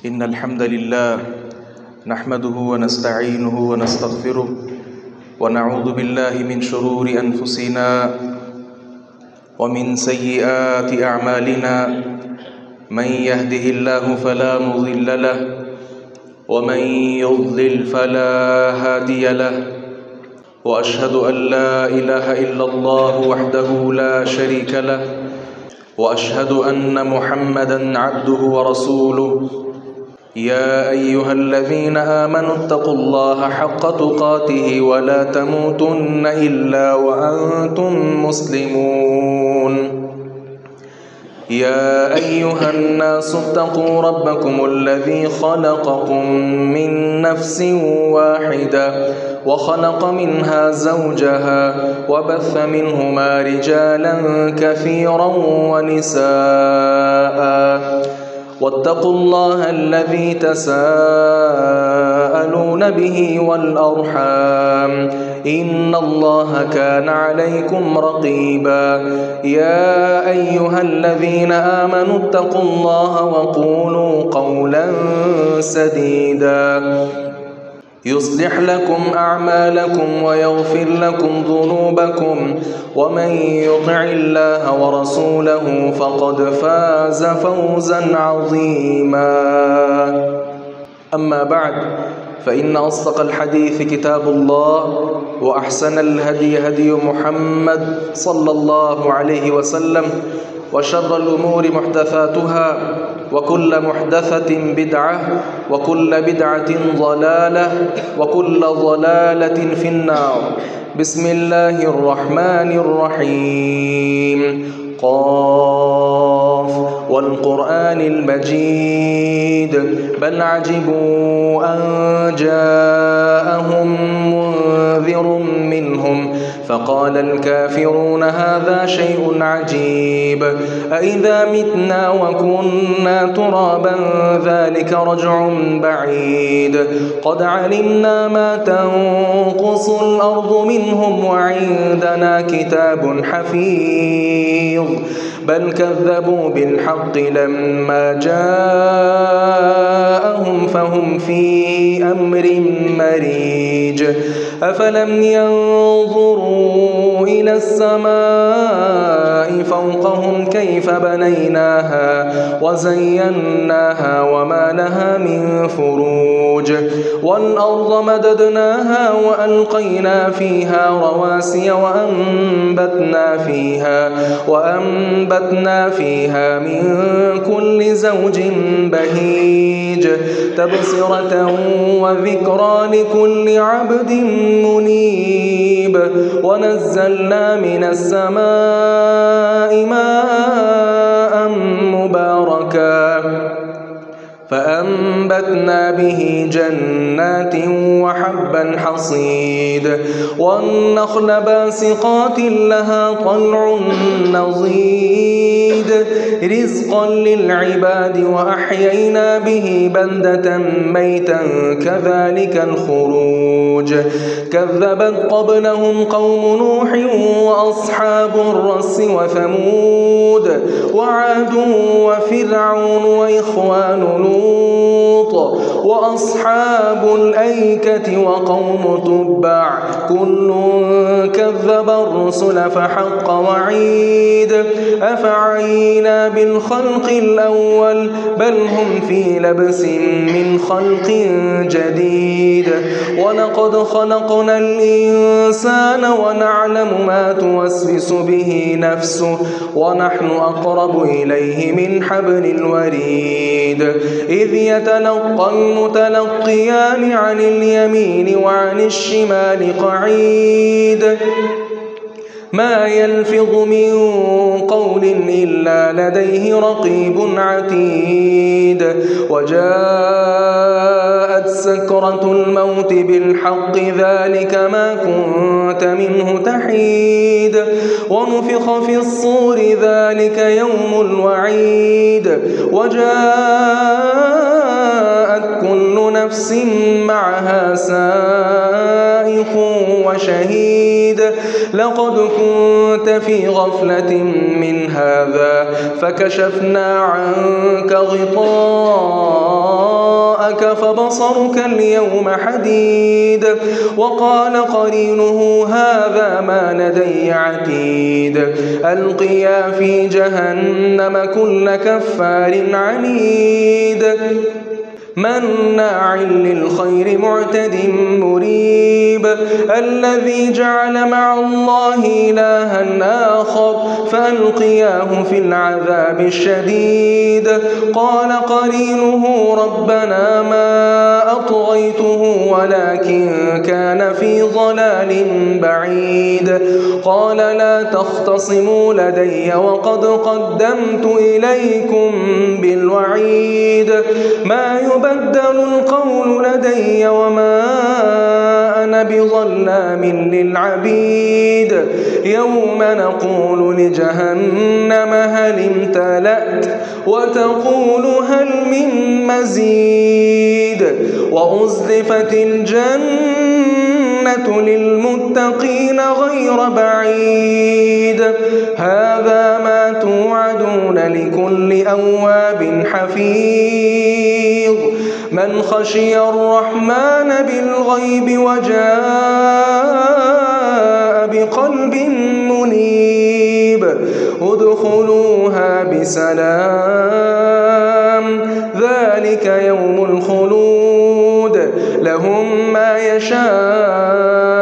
إن الحمد لله نحمده ونستعينه ونستغفره ونعوذ بالله من شرور أنفسنا ومن سيئات أعمالنا من يهده الله فلا مضل له ومن يضلل فلا هادي له وأشهد أن لا إله إلا الله وحده لا شريك له وأشهد أن محمدًا عبده ورسوله يا أيها الذين آمنوا اتقوا الله حق تقاته ولا تموتن إلا وأنتم مسلمون يا أيها الناس اتقوا ربكم الذي خلقكم من نفس واحدة وخلق منها زوجها وبث منهما رجالا كثيرا ونساء واتقوا الله الذي تساءلون به والأرحام إن الله كان عليكم رقيبا يا أيها الذين آمنوا اتقوا الله وقولوا قولا سديدا يصلح لكم أعمالكم ويغفر لكم ذنوبكم ومن يطع الله ورسوله فقد فاز فوزا عظيما أما بعد فإن أصدق الحديث كتاب الله وأحسن الهدي هدي محمد صلى الله عليه وسلم وشر الأمور محدثاتها وكل محدثة بدعة وكل بدعة ضلالة وكل ضلالة في النار. بسم الله الرحمن الرحيم. قاف والقرآن المجيد بل عجبوا أن جاءهم منذر منهم فقال الكافرون هذا شيء عجيب أإذا متنا وكنا ترابا ذلك رجع بعيد قد علمنا ما تنقص الأرض منهم وعندنا كتاب حفيظ بل كذبوا بالحق لما جاءهم فهم في أمر مريج أفلم ينظروا إلى السماء فوقهم كيف بنيناها وزيناها وما لها من فروج والأرض مددناها وألقينا فيها رواسي وأنبتنا فيها من كل زوج بهيج تبصرة وذكرى لكل عبد منيب ونزلنا من السماء ماء مباركا فأنبتنا به جنات وحبا حصيد والنخل باسقات لها طلع نضيد رزقا للعباد وأحيينا به بلدة ميتا كذلك الخروج كذبت قبلهم قوم نوح وأصحاب الرس وثمود وعاد وفرعون وإخوان لوط وأصحاب الأيكة وقوم تبع كل كذب الرسل فحق وعيد أفعينا بالخلق الأول بل هم في لبس من خلق جديد ولقد خلقنا الإنسان ونعلم ما توسوس به نفسه ونحن أقرب إليه من حبل الوريد إذ يتلقى المتلقيان عن اليمين وعن الشمال قعيد ما يلفظ من قول إلا لديه رقيب عتيد وجاءت سكرة الموت بالحق ذلك ما كنت منه تحيد ونفخ في الصور ذلك يوم الوعيد وجاءت كل نفس معها سائق وشهيد لقد كنت في غفلة من هذا فكشفنا عنك غطاءك فبصرك اليوم حديد وقال قرينه هذا ما لدي عتيد ألقيا في جهنم كل كفار عنيد مناع للخير معتد مريب الذي جعل مع الله إلها آخر فألقياه في العذاب الشديد قال قرينه ربنا ما أطغيته ولكن كان في ضلال بعيد قال لا تختصموا لدي وقد قدمت إليكم بالوعيد ما يبدل القول لدي وما أنا بظلام للعبيد يوم نقول لجهنم هل امتلأت وتقول هل من مزيد وأزلفت الجنة للمتقين غير بعيد هذا ما توعدون لكل أواب حفيظ من خشي الرحمن بالغيب وجاء بقلب منيب ادخلوها بسلام ذلك يوم الخلود لهم ما يشاءون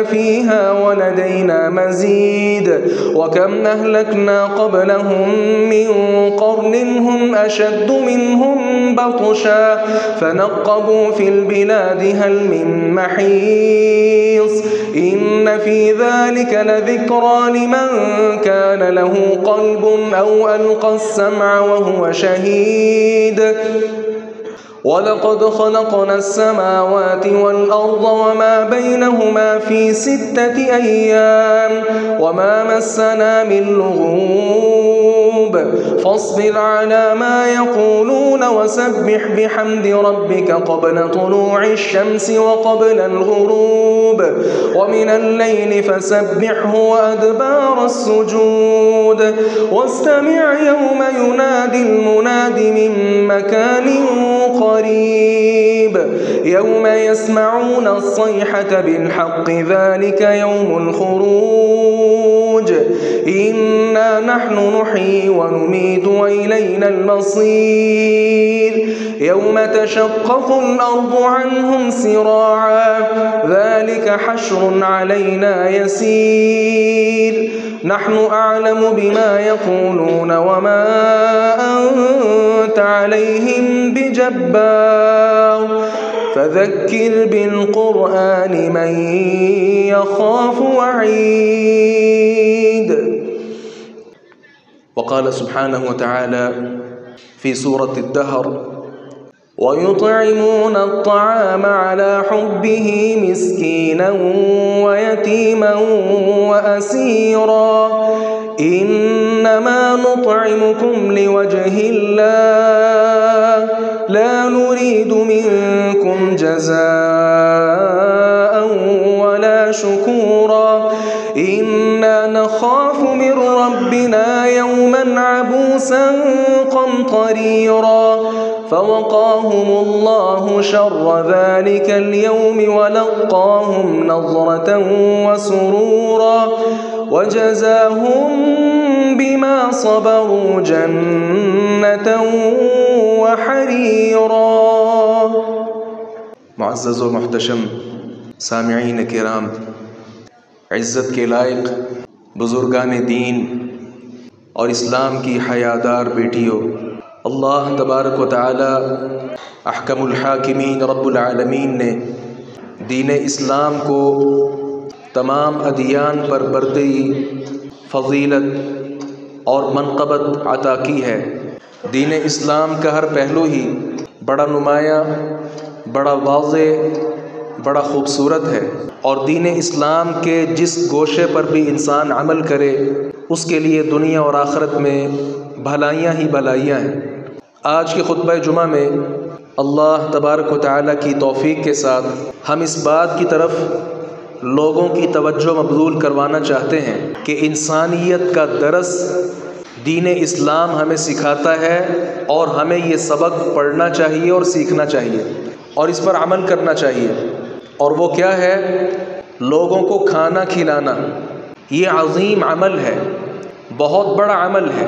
فيها ولدينا مزيد وكم أهلكنا قبلهم من قرن هم أشد منهم بطشا فنقبوا في البلاد هل من محيص إن في ذلك لذكرى لمن كان له قلب أو ألقى السمع وهو شهيد ولقد خلقنا السماوات والأرض وما بينهما في 6 أيام وما مسنا من لغوب فاصبر على ما يقولون وسبح بحمد ربك قبل طلوع الشمس وقبل الغروب ومن الليل فسبحه وأدبار السجود واستمع يوم ينادي المناد من مكان قريب يوم يسمعون الصيحة بالحق ذلك يوم الخروج إنا نحن نحيي ونميت وإلينا المصير يوم تشقق الأرض عنهم سراعا ذلك حشر علينا يسير نحن أعلم بما يقولون وما أنت عليهم بجبار فذكر بالقرآن من يخاف وعيد. وقال سبحانه وتعالى في سورة الدهر ويطعمون الطعام على حبه مسكينا ويتيما وأسيرا إنما نطعمكم لوجه الله لا نريد منكم جزاء ولا شكورا إنا نخاف من ربنا يوما عبوسا قمطريرا فوقاهم الله شر ذلك اليوم ولقاهم نضرة وسرورا وجزاهم بما صبروا جنة وحريرا. معزز و محتشم سامعین کرام، عزت کے لائق بزرگان دین اور اسلام کی حیادار بیٹیوں، اللہ تبارک و تعالی احکم الحاکمین رب العالمین نے دین اسلام کو تمام ادیان پر برتری، فضیلت اور منقبت عطا کی ہے۔ دین اسلام کا ہر پہلو ہی بڑا نمایاں، بڑا واضح، بڑا خوبصورت ہے، اور دین اسلام کے جس گوشے پر بھی انسان عمل کرے اس کے لیے دنیا اور آخرت میں بھلائیاں ہی بھلائیاں ہیں۔ آج کے خطبہ جمعہ میں اللہ تبارک و تعالیٰ کی توفیق کے ساتھ ہم اس بات کی طرف لوگوں کی توجہ مبذول کروانا چاہتے ہیں کہ انسانیت کا درس دین اسلام ہمیں سکھاتا ہے اور ہمیں یہ سبق پڑھنا چاہیے اور سیکھنا چاہیے اور اس پر عمل کرنا چاہیے۔ اور وہ کیا ہے؟ لوگوں کو کھانا کھلانا۔ یہ عظیم عمل ہے، بہت بڑا عمل ہے،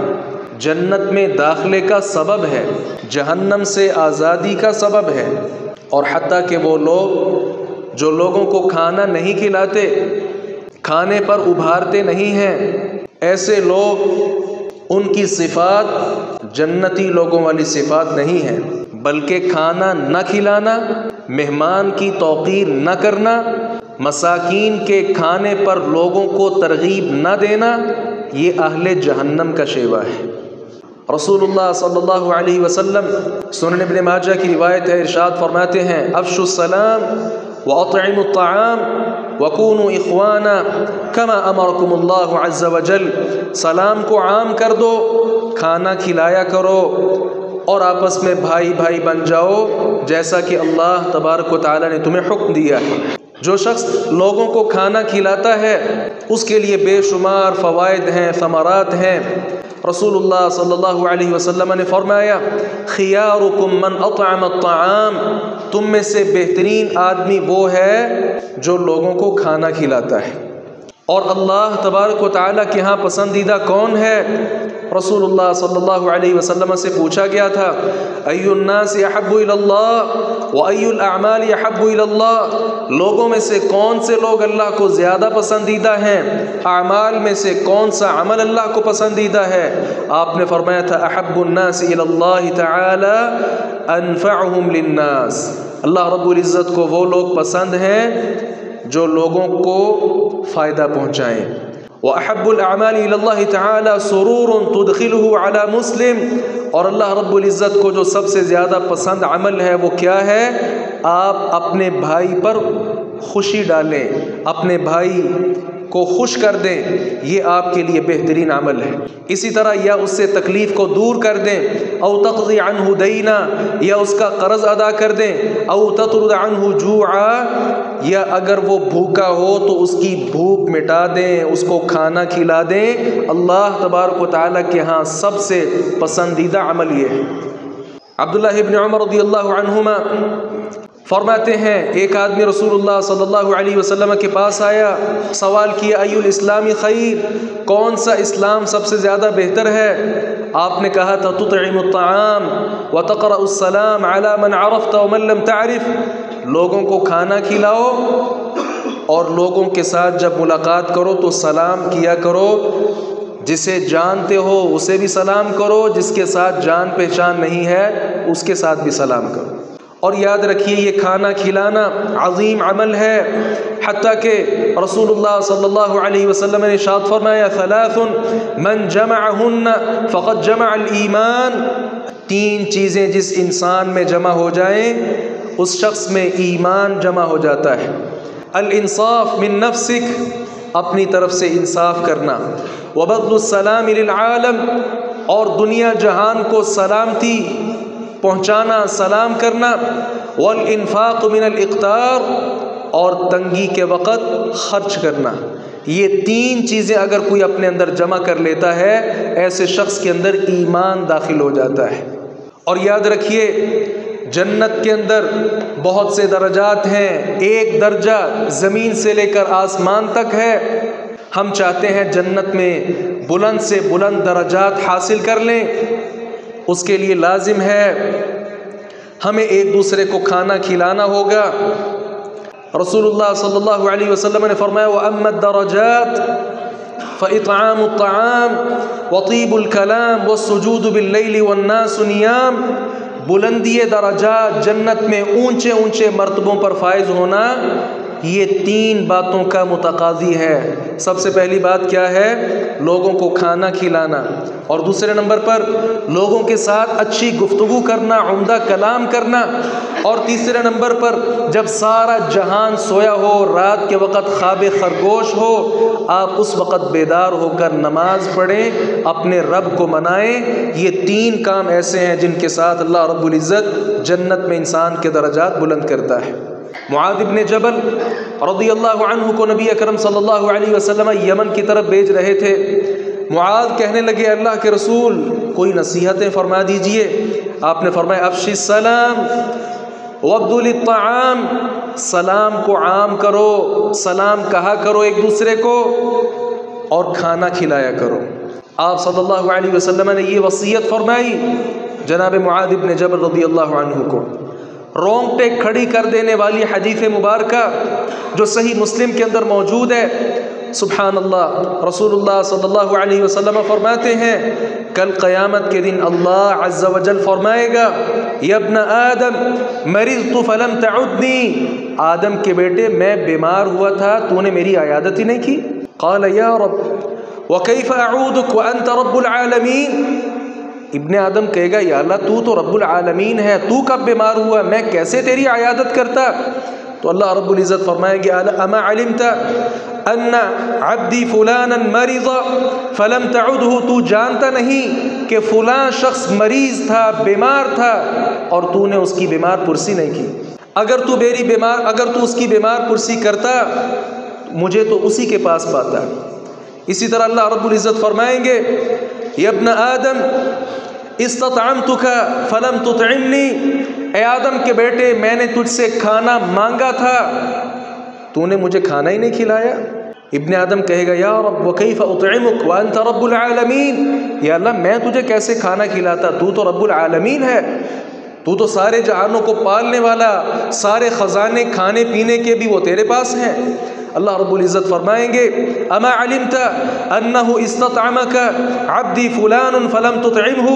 جنت میں داخلے کا سبب ہے، جہنم سے آزادی کا سبب ہے۔ اور حتیٰ کہ وہ لوگ جو لوگوں کو کھانا نہیں کھلاتے، کھانے پر ابھارتے نہیں ہیں، ایسے لوگ، ان کی صفات جنتی لوگوں والی صفات نہیں ہیں، بلکہ کھانا نہ کھلانا، مہمان کی توقیر نہ کرنا، مساکین کے کھانے پر لوگوں کو ترغیب نہ دینا، یہ اہل جہنم کا شیوہ ہے۔ رسول اللہ صلی اللہ علیہ وسلم، سنن ابن ماجہ کی روایت ہے، ارشاد فرماتے ہیں: افشوا السلام واطعموا الطعام وکونوا اخوانا کما امرکم اللہ عز وجل۔ سلام کو عام کر دو، کھانا کھلایا کرو اور آپس میں بھائی بھائی بن جاؤ، جیسا کہ اللہ تبارک و تعالی نے تمہیں حکم دیا ہے۔ جو شخص لوگوں کو کھانا کھلاتا ہے اس کے لیے بے شمار فوائد ہیں، ثمرات ہیں۔ رسول اللہ صلی اللہ علیہ وسلم نے فرمایا: خیارکم من اطعم الطعام، تم میں سے بہترین آدمی وہ ہے جو لوگوں کو کھانا کھلاتا ہے۔ اور اللہ تبارک و تعالیٰ کے ہاں پسندیدہ کون ہے؟ رسول اللہ صلی اللہ علیہ وسلم سے پوچھا گیا تھا: ای الناس احب الی اللہ وای الاعمال احب الی اللہ، لوگوں میں سے کون سے لوگ اللہ کو زیادہ پسندیدہ ہیں، اعمال میں سے کون سا عمل اللہ کو پسندیدہ ہے؟ آپ نے فرمایا تھا: احب الناس الی اللہ تعالی انفعهم للناس، اللہ رب العزت کو وہ لوگ پسند ہیں جو لوگوں کو فائدہ پہنچائیں۔ وَأَحَبُّ الْأَعْمَالِ إِلَى اللَّهِ تَعَالَى سُرُورٌ تُدْخِلُهُ عَلَى مُسْلِمٍ، اور اللہ رب العزت کو جو سب سے زیادہ پسند عمل ہے وہ کیا ہے؟ آپ اپنے بھائی پر خوشی ڈالیں، اپنے بھائی کو خوش کر دیں، یہ آپ کے لیے بہترین عمل ہے۔ اسی طرح یا اس سے تکلیف کو دور کر دیں، او تقضی عنہ دینا، یا اس کا قرض ادا کر دیں، او تطرد عنہ جوعا، یا اگر وہ بھوکا ہو تو اس کی بھوک مٹا دیں، اس کو کھانا کھلا دیں۔ اللہ تبارک و تعالیٰ کے ہاں سب سے پسندیدہ عمل یہ ہے۔ عبداللہ ابن عمر رضی اللہ عنہما فرماتے ہیں، ایک آدمی رسول اللہ صلی اللہ علیہ وسلم کے پاس آیا، سوال کیا: ای الاسلام خیر، کون سا اسلام سب سے زیادہ بہتر ہے؟ آپ نے کہا تھا: تطعم الطعام وتقرأ السلام على من عرفت ومن لم تعرف، لوگوں کو کھانا کھلاؤ اور لوگوں کے ساتھ جب ملاقات کرو تو سلام کیا کرو، جسے جانتے ہو اسے بھی سلام کرو، جس کے ساتھ جان پہچان نہیں ہے اس کے ساتھ بھی سلام کرو۔ اور یاد رکھیے یہ کھانا کھلانا عظیم عمل ہے، حتیٰ کہ رسول اللہ صلی اللہ علیہ وسلم نے ارشاد فرمایا: ثلاث من جمعہن فقد جمع الایمان، تین چیزیں جس انسان میں جمع ہو جائیں اس شخص میں ایمان جمع ہو جاتا ہے۔ الانصاف من نفسک، اپنی طرف سے انصاف کرنا، وبذل السلام للعالم، اور دنیا جہان کو سلامتی پہنچانا، سلام کرنا، والانفاق من الاقتار، اور تنگی کے وقت خرچ کرنا۔ یہ تین چیزیں اگر کوئی اپنے اندر جمع کر لیتا ہے ایسے شخص کے اندر ایمان داخل ہو جاتا ہے۔ اور یاد رکھیے جنت کے اندر بہت سے درجات ہیں، ایک درجہ زمین سے لے کر آسمان تک ہے۔ ہم چاہتے ہیں جنت میں بلند سے بلند درجات حاصل کر لیں، اس کے لیے لازم ہے ہمیں ایک دوسرے کو کھانا کھلانا ہوگا۔ رسول اللہ صلی اللہ علیہ وسلم نے فرمایا: وَأَمَّا الدَّرَجَاتُ فَإِطْعَامُ الطَّعَامِ وَطِيبُ الْكَلَامِ وَالسُّجُودُ بِاللَّيْلِ وَالنَّاسُ نِيَامٌ، بلندی درجات، جنت میں اونچے اونچے مرتبوں پر فائز ہونا، یہ تین باتوں کا متقاضی ہے۔ سب سے پہلی بات کیا ہے؟ لوگوں کو کھانا کھلانا، اور دوسرے نمبر پر لوگوں کے ساتھ اچھی گفتگو کرنا، عمدہ کلام کرنا، اور تیسرے نمبر پر جب سارا جہان سویا ہو، رات کے وقت خواب خرگوش ہو، آپ اس وقت بیدار ہو کر نماز پڑھیں، اپنے رب کو منائیں۔ یہ تین کام ایسے ہیں جن کے ساتھ اللہ رب العزت جنت میں انسان کے درجات بلند کرتا ہے۔ معاذ بن جبل رضی اللہ عنہ کو نبی اکرم صلی اللہ علیہ وسلم یمن کی طرف بھیج رہے تھے۔ معاذ کہنے لگے اللہ کے رسول کوئی نصیحتیں فرما دیجئے۔ آپ نے فرمایا افشی السلام وابذل الطعام، سلام کو عام کرو، سلام کہا کرو ایک دوسرے کو اور کھانا کھلایا کرو۔ آپ صلی اللہ علیہ وسلم نے یہ وصیت فرمائی جناب معاذ بن جبل رضی اللہ عنہ کو۔ رونگٹے کھڑی کر دینے والی حدیث مبارکہ جو صحیح مسلم کے اندر موجود ہے، سبحان اللہ، رسول اللہ صلی اللہ علیہ وسلم فرماتے ہیں کل قیامت کے دن اللہ عز و جل فرمائے گا یا ابن آدم مرضت فلم تعدنی، آدم کے بیٹے میں بیمار ہوا تھا تو نے میری عیادت ہی نہیں کی۔ قال یا رب وکیف اعودک وانت رب العالمین، ابن آدم کہے گا یا اللہ تو رب العالمین ہے، تو کب بیمار ہوا، میں کیسے تیری عیادت کرتا؟ تو اللہ رب العزت فرمائیں گے اما علمت ان عبدی فلانا مرض فلم تعدہ، تو جانتا نہیں کہ فلاں شخص مریض تھا، بیمار تھا اور تو نے اس کی بیمار پرسی نہیں کی۔ اگر تو اس کی بیمار پرسی کرتا مجھے تو اسی کے پاس پاتا۔ اسی طرح اللہ رب العزت فرمائیں گے یا ابن آدم استطعمتک فلم تطعمنی، اے آدم کے بیٹے میں نے تجھ سے کھانا مانگا تھا تو نے مجھے کھانا ہی نہیں کھلایا۔ ابن آدم کہے گا یا رب وکیف اطعمک وانت رب العالمین، یا اللہ میں تجھے کیسے کھانا کھلاتا، تو رب العالمین ہے، تو سارے جہانوں کو پالنے والا، سارے خزانے کھانے پینے کے بھی وہ تیرے پاس ہیں۔ اللہ رب العزت فرمائیں گے اما علمت انہ استطعمک عبدی فلان فلم تطعمہ،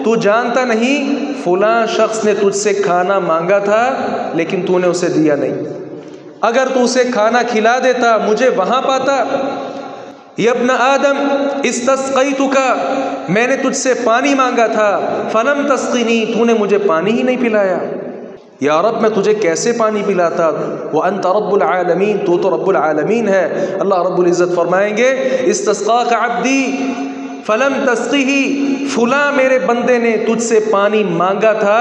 تو جانتا نہیں فلاں شخص نے تجھ سے کھانا مانگا تھا لیکن تو نے اسے دیا نہیں، اگر تو اسے کھانا کھلا دیتا مجھے وہاں پاتا۔ یا ابن آدم استسقیتک، میں نے تجھ سے پانی مانگا تھا فلم تسقنی، تو نے مجھے پانی ہی نہیں پلایا۔ یا رب میں تجھے کیسے پانی پلاتا، وانت رب العالمین، تو رب العالمین ہے۔ اللہ رب العزت فرمائیں گے استسقاک عبدی فلم تسقیہ، فلاں میرے بندے نے تجھ سے پانی مانگا تھا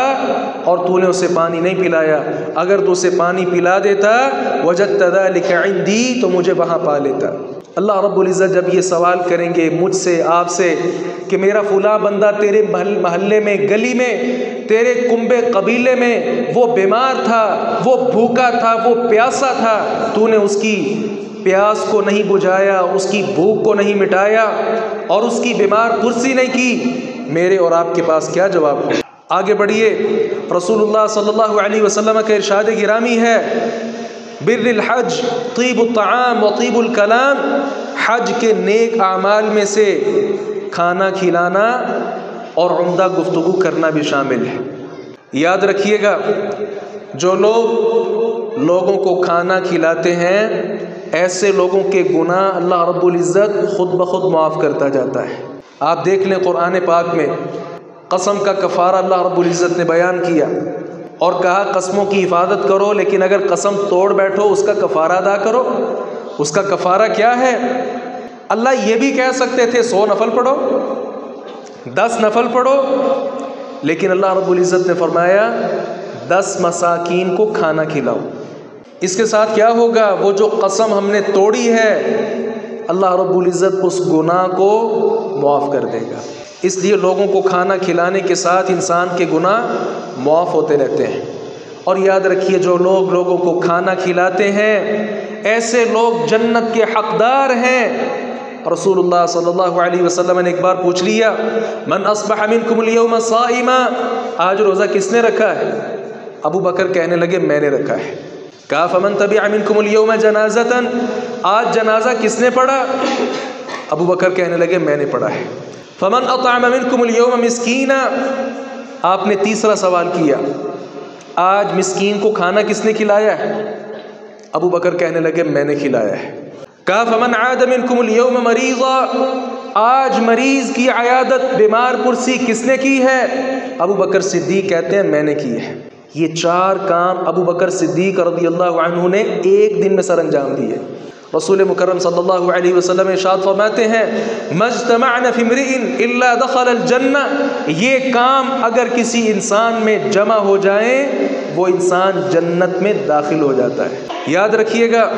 اور تو نے اسے پانی نہیں پلایا، اگر تو اسے پانی پلا دیتا وجدت ذلک عندی، تو مجھے وہاں پا لیتا۔ اللہ رب العزت جب یہ سوال کریں گے مجھ سے آپ سے کہ میرا فلاں بندہ تیرے محلے میں، گلی میں، تیرے کنبے قبیلے میں وہ بیمار تھا، وہ بھوکا تھا، وہ پیاسا تھا، تو نے اس کی پیاس کو نہیں بجھایا، اس کی بھوک کو نہیں مٹایا اور اس کی بیمار پرسی نہیں کی، میرے اور آپ کے پاس کیا جواب ہو؟ آگے بڑھیے، رسول اللہ صلی اللہ علیہ وسلم کا ارشاد گرامی ہے بر الحج طیب الطعام و طیب الکلام، حج کے نیک اعمال میں سے کھانا کھلانا اور عمدہ گفتگو کرنا بھی شامل ہے۔ یاد رکھیے گا جو لوگ لوگوں کو کھانا کھلاتے ہیں ایسے لوگوں کے گناہ اللہ رب العزت خود بخود معاف کرتا جاتا ہے۔ آپ دیکھ لیں قرآن پاک میں قسم کا کفارہ اللہ رب العزت نے بیان کیا اور کہا قسموں کی حفاظت کرو، لیکن اگر قسم توڑ بیٹھو اس کا کفارہ ادا کرو۔ اس کا کفارہ کیا ہے؟ اللہ یہ بھی کہہ سکتے تھے 100 نفل پڑھو، 10 نفل پڑھو، لیکن اللہ رب العزت نے فرمایا 10 مساکین کو کھانا کھلاؤ۔ اس کے ساتھ کیا ہوگا؟ وہ جو قسم ہم نے توڑی ہے اللہ رب العزت اس گناہ کو معاف کر دے گا۔ اس لیے لوگوں کو کھانا کھلانے کے ساتھ انسان کے گناہ معاف ہوتے رہتے ہیں۔ اور یاد رکھیے جو لوگ لوگوں کو کھانا کھلاتے ہیں ایسے لوگ جنت کے حقدار ہیں۔ رسول اللہ صلی اللہ علیہ وسلم نے ایک بار پوچھ لیا من اصبح منکم اليوم صائما، آج روزہ کس نے رکھا ہے؟ ابو بکر کہنے لگے میں نے رکھا ہے۔ کہا فمن تبع منکم اليوم جنازۃ، آج جنازہ کس نے پڑھا؟ ابو بکر کہنے لگے میں نے پڑھا ہے۔ فمن اطعم منکم اليوم مسکینا، آپ نے تیسرا سوال کیا آج مسکین کو کھانا کس نے کھلایا ہے؟ ابو بکر کہنے لگے میں نے کھلایا ہے۔ کہا فمن عاد منکم اليوم مریضا، آج مریض کی عیادت، بیمار پرسی کس نے کی ہے؟ ابو بکر صدیق کہتے ہیں میں نے کی ہے۔ یہ 4 کام ابو بکر صدیق رضی اللہ عنہ نے ایک دن میں سر انجام دیے۔ رسول مکرم صلی اللہ علیہ وسلم ارشاد فرماتے ہیں مجتمعنا فی امرئ الا دخل الجنہ، یہ کام اگر کسی انسان میں جمع ہو جائیں وہ انسان جنت میں داخل ہو جاتا ہے۔ یاد رکھیے گا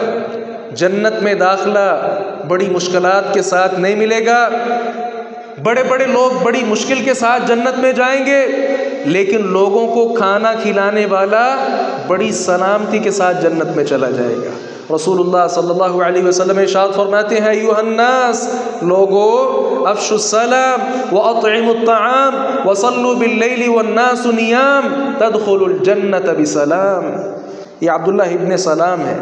جنت میں داخلہ بڑی مشکلات کے ساتھ نہیں ملے گا، بڑے بڑے لوگ بڑی مشکل کے ساتھ جنت میں جائیں گے، لیکن لوگوں کو کھانا کھلانے والا بڑی سلامتی کے ساتھ جنت میں چلا جائے گا۔ رسول اللہ صلی اللہ علیہ وسلم ارشاد فرماتے ہیں، ایھا الناس، لوگو، افشوا السلام واطعموا الطعام وصلوا باللیل والناس نیام تدخلوا الجنۃ بسلام۔ یہ عبداللہ ابن سلام ہے،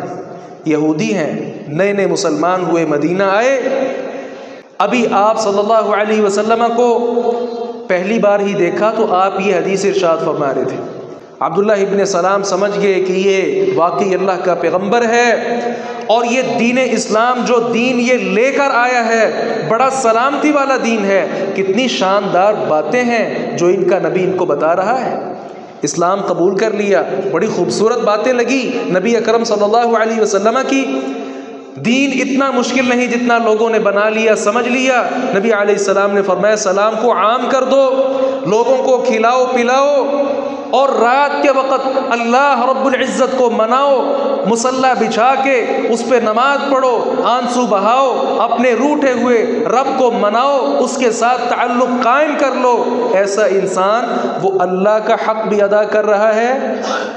یہودی ہیں، نئے نئے مسلمان ہوئے، مدینہ آئے، ابھی آپ صلی اللہ علیہ وسلم کو پہلی بار ہی دیکھا تو آپ یہ حدیث ارشاد فرما رہے تھے۔ عبداللہ ابن سلام سمجھ گئے کہ یہ واقعی اللہ کا پیغمبر ہے، اور یہ دین اسلام جو دین یہ لے کر آیا ہے بڑا سلامتی والا دین ہے۔ کتنی شاندار باتیں ہیں جو ان کا نبی ان کو بتا رہا ہے۔ اسلام قبول کر لیا، بڑی خوبصورت باتیں لگی نبی اکرم صلی اللہ علیہ وسلم کی۔ دین اتنا مشکل نہیں جتنا لوگوں نے بنا لیا، سمجھ لیا۔ نبی علیہ السلام نے فرمایا سلام کو عام کر دو، لوگوں کو کھلاؤ پلاؤ، اور رات کے وقت اللہ رب العزت کو مناؤ، مصلی بچھا کے اس پہ نماز پڑھو، آنسو بہاؤ، اپنے روٹھے ہوئے رب کو مناؤ، اس کے ساتھ تعلق قائم کر لو۔ ایسا انسان وہ اللہ کا حق بھی ادا کر رہا ہے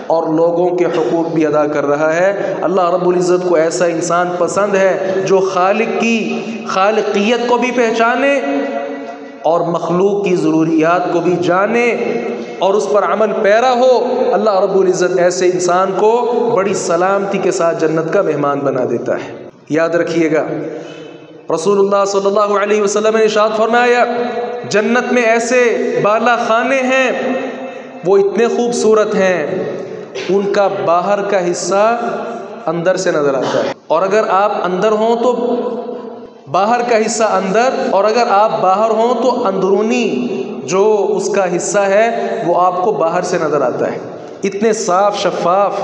اور لوگوں کے حقوق بھی ادا کر رہا ہے۔ اللہ رب العزت کو ایسا انسان پسند ہے جو خالق کی خالقیت کو بھی پہچانے اور مخلوق کی ضروریات کو بھی جانے اور اس پر عمل پیرا ہو۔ اللہ رب العزت ایسے انسان کو بڑی سلامتی کے ساتھ جنت کا مہمان بنا دیتا ہے۔ یاد رکھیے گا، رسول اللہ صلی اللہ علیہ وسلم نے ارشاد فرمایا، جنت میں ایسے بالا خانے ہیں، وہ اتنے خوبصورت ہیں، ان کا باہر کا حصہ اندر سے نظر آتا ہے، اور اگر آپ اندر ہوں تو باہر کا حصہ اندر، اور اگر آپ باہر ہوں تو اندرونی جو اس کا حصہ ہے وہ آپ کو باہر سے نظر آتا ہے۔ اتنے صاف شفاف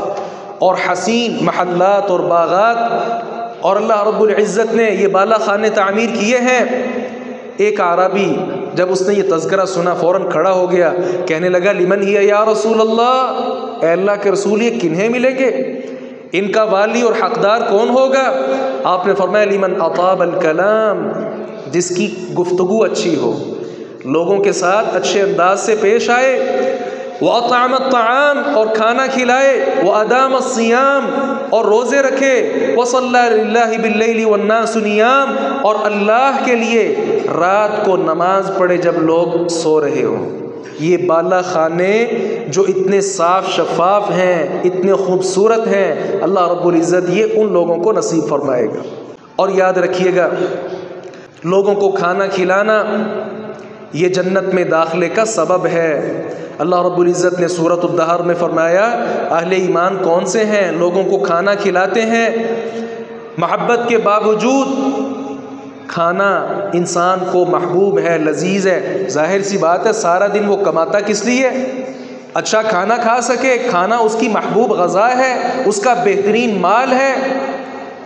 اور حسین محلات اور باغات، اور اللہ رب العزت نے یہ بالا خانے تعمیر کیے ہیں۔ ایک اعرابی جب اس نے یہ تذکرہ سنا فوراً کھڑا ہو گیا، کہنے لگا لمن ہی یا رسول اللہ، اے اللہ کے رسول یہ کنہیں ملیں گے، ان کا والی اور حقدار کون ہوگا؟ آپ نے فرمایا لمن اطاب الکلام، جس کی گفتگو اچھی ہو، لوگوں کے ساتھ اچھے انداز سے پیش آئے، وَأَطْعَمَ الطَّعَامَ، اور کھانا کھلائے، وَأَدَامَ الصِّيَامَ، اور روزے رکھے، وَصَلَّى لِلَّهِ بِاللَّيْلِ وَالنَّاسُ نِيَامٌ، اور اللہ کے لیے رات کو نماز پڑھے جب لوگ سو رہے ہوں۔ یہ بالا خانے جو اتنے صاف شفاف ہیں، اتنے خوبصورت ہیں، اللہ رب العزت یہ ان لوگوں کو نصیب فرمائے گا۔ اور یاد رکھیے گا، لوگوں کو کھانا کھلانا یہ جنت میں داخلے کا سبب ہے۔ اللہ رب العزت نے سورۃ الدہر میں فرمایا، اہل ایمان کون سے ہیں؟ لوگوں کو کھانا کھلاتے ہیں، محبت کے باوجود کھانا انسان کو محبوب ہے، لذیذ ہے۔ ظاہر سی بات ہے، سارا دن وہ کماتا کس لیے؟ اچھا کھانا کھا سکے، کھانا اس کی محبوب غذا ہے، اس کا بہترین مال ہے،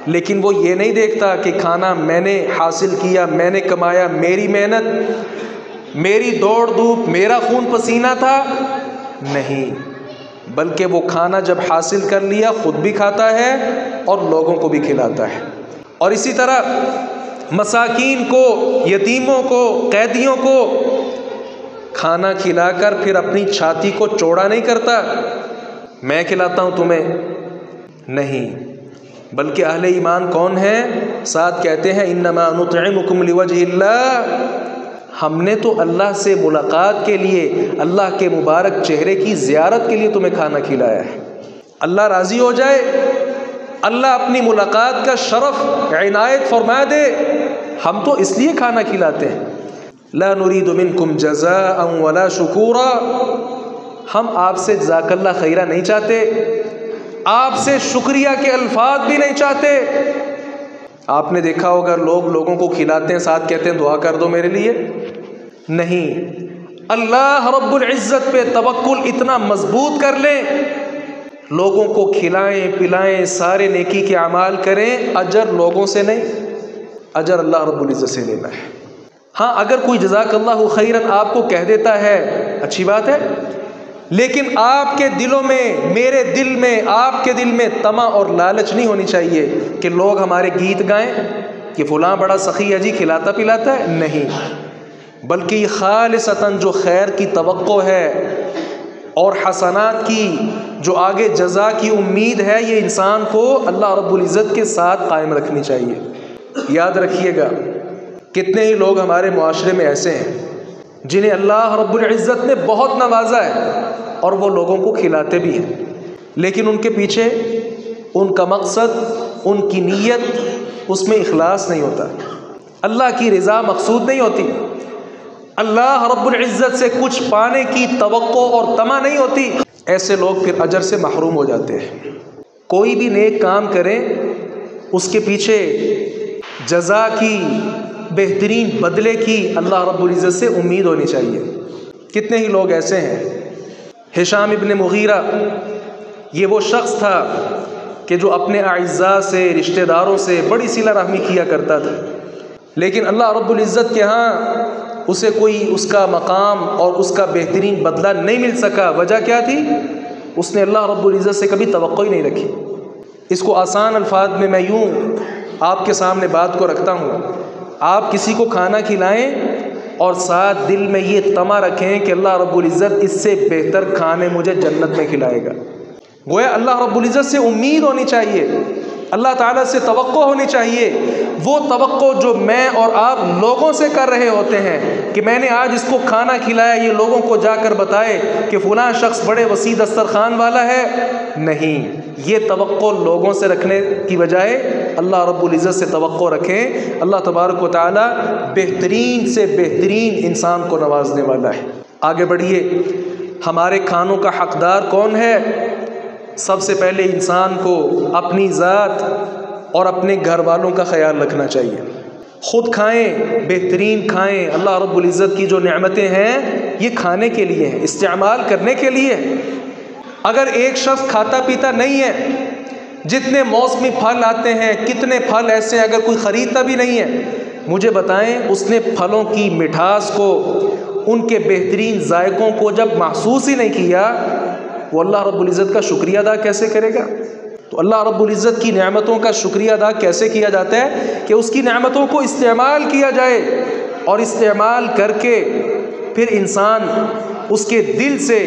لیکن وہ یہ نہیں دیکھتا کہ کھانا میں نے حاصل کیا، میں نے کمایا، میری محنت، میری دوڑ دھوپ، میرا خون پسینہ تھا، نہیں، بلکہ وہ کھانا جب حاصل کر لیا خود بھی کھاتا ہے اور لوگوں کو بھی کھلاتا ہے۔ اور اسی طرح مساکین کو، یتیموں کو، قیدیوں کو کھانا کھلا کر پھر اپنی چھاتی کو چوڑا نہیں کرتا، میں کھلاتا ہوں تمہیں، نہیں، بلکہ اہل ایمان کون ہیں؟ ساتھ کہتے ہیں انما نطعمکم لوجہ اللہ، ہم نے تو اللہ سے ملاقات کے لیے، اللہ کے مبارک چہرے کی زیارت کے لیے تمہیں کھانا کھلایا ہے، اللہ راضی ہو جائے، اللہ اپنی ملاقات کا شرف عنایت فرما دے، ہم تو اس لیے کھانا کھلاتے ہیں۔ لا نريد منکم جزاء ولا شکورا، ہم آپ سے جزاک اللہ خیرہ نہیں چاہتے، آپ سے شکریہ کے الفاظ بھی نہیں چاہتے۔ آپ نے دیکھا ہوگا لوگ لوگوں کو کھلاتے ہیں، ساتھ کہتے ہیں دعا کر دو میرے لیے، نہیں، اللہ رب العزت پہ توکل اتنا مضبوط کر لیں، لوگوں کو کھلائیں پلائیں، سارے نیکی کے اعمال کریں، اجر لوگوں سے نہیں، اجر اللہ رب العزت سے لینا ہے۔ ہاں اگر کوئی جزاک اللہ خیرن آپ کو کہہ دیتا ہے اچھی بات ہے، لیکن آپ کے دلوں میں، میرے دل میں، آپ کے دل میں طمع اور لالچ نہیں ہونی چاہیے کہ لوگ ہمارے گیت گائیں کہ فلاں بڑا سخی ہے جی، کھلاتا پلاتا ہے، نہیں، بلکہ یہ خالصتاً جو خیر کی توقع ہے اور حسنات کی جو آگے جزا کی امید ہے، یہ انسان کو اللہ رب العزت کے ساتھ قائم رکھنی چاہیے۔ یاد رکھیے گا، کتنے ہی لوگ ہمارے معاشرے میں ایسے ہیں جنہیں اللہ رب العزت نے بہت نوازا ہے اور وہ لوگوں کو کھلاتے بھی ہیں، لیکن ان کے پیچھے ان کا مقصد، ان کی نیت، اس میں اخلاص نہیں ہوتا، اللہ کی رضا مقصود نہیں ہوتی، اللہ رب العزت سے کچھ پانے کی توقع اور طمع نہیں ہوتی۔ ایسے لوگ پھر اجر سے محروم ہو جاتے ہیں۔ کوئی بھی نیک کام کریں، اس کے پیچھے جزا کی، بہترین بدلے کی اللہ رب العزت سے امید ہونی چاہیے۔ کتنے ہی لوگ ایسے ہیں۔ ہشام ابن مغیرہ یہ وہ شخص تھا کہ جو اپنے اعزاء سے، رشتہ داروں سے بڑی صلہ رحمی کیا کرتا تھا، لیکن اللہ رب العزت کے ہاں اسے کوئی اس کا مقام اور اس کا بہترین بدلہ نہیں مل سکا۔ وجہ کیا تھی؟ اس نے اللہ رب العزت سے کبھی توقع ہی نہیں رکھی۔ اس کو آسان الفاظ میں یوں آپ کے سامنے بات کو رکھتا ہوں، آپ کسی کو کھانا کھلائیں اور ساتھ دل میں یہ طمع رکھیں کہ اللہ رب العزت اس سے بہتر کھانے مجھے جنت میں کھلائے گا۔ گویا اللہ رب العزت سے امید ہونی چاہیے، اللہ تعالیٰ سے توقع ہونی چاہیے، وہ توقع جو میں اور آپ لوگوں سے کر رہے ہوتے ہیں کہ میں نے آج اس کو کھانا کھلایا، یہ لوگوں کو جا کر بتائے کہ فلاں شخص بڑے وسیع دسترخوان والا ہے۔ نہیں، یہ توقع لوگوں سے رکھنے کی بجائے اللہ رب العزت سے توقع رکھیں۔ اللہ تبارک و تعالیٰ بہترین سے بہترین انسان کو نوازنے والا ہے۔ آگے بڑھیے، ہمارے کھانوں کا حقدار کون ہے؟ سب سے پہلے انسان کو اپنی ذات اور اپنے گھر والوں کا خیال رکھنا چاہیے۔ خود کھائیں، بہترین کھائیں۔ اللہ رب العزت کی جو نعمتیں ہیں یہ کھانے کے لیے ہیں، استعمال کرنے کے لیے۔ اگر ایک شخص کھاتا پیتا نہیں ہے، جتنے موسمی پھل آتے ہیں، کتنے پھل ایسے ہیں، اگر کوئی خریدتا بھی نہیں ہے، مجھے بتائیں اس نے پھلوں کی مٹھاس کو، ان کے بہترین ذائقوں کو جب محسوس ہی نہیں کیا، وہ اللہ رب العزت کا شکریہ ادا کیسے کرے گا؟ تو اللہ رب العزت کی نعمتوں کا شکریہ ادا کیسے کیا جاتا ہے کہ اس کی نعمتوں کو استعمال کیا جائے، اور استعمال کر کے پھر انسان اس کے دل سے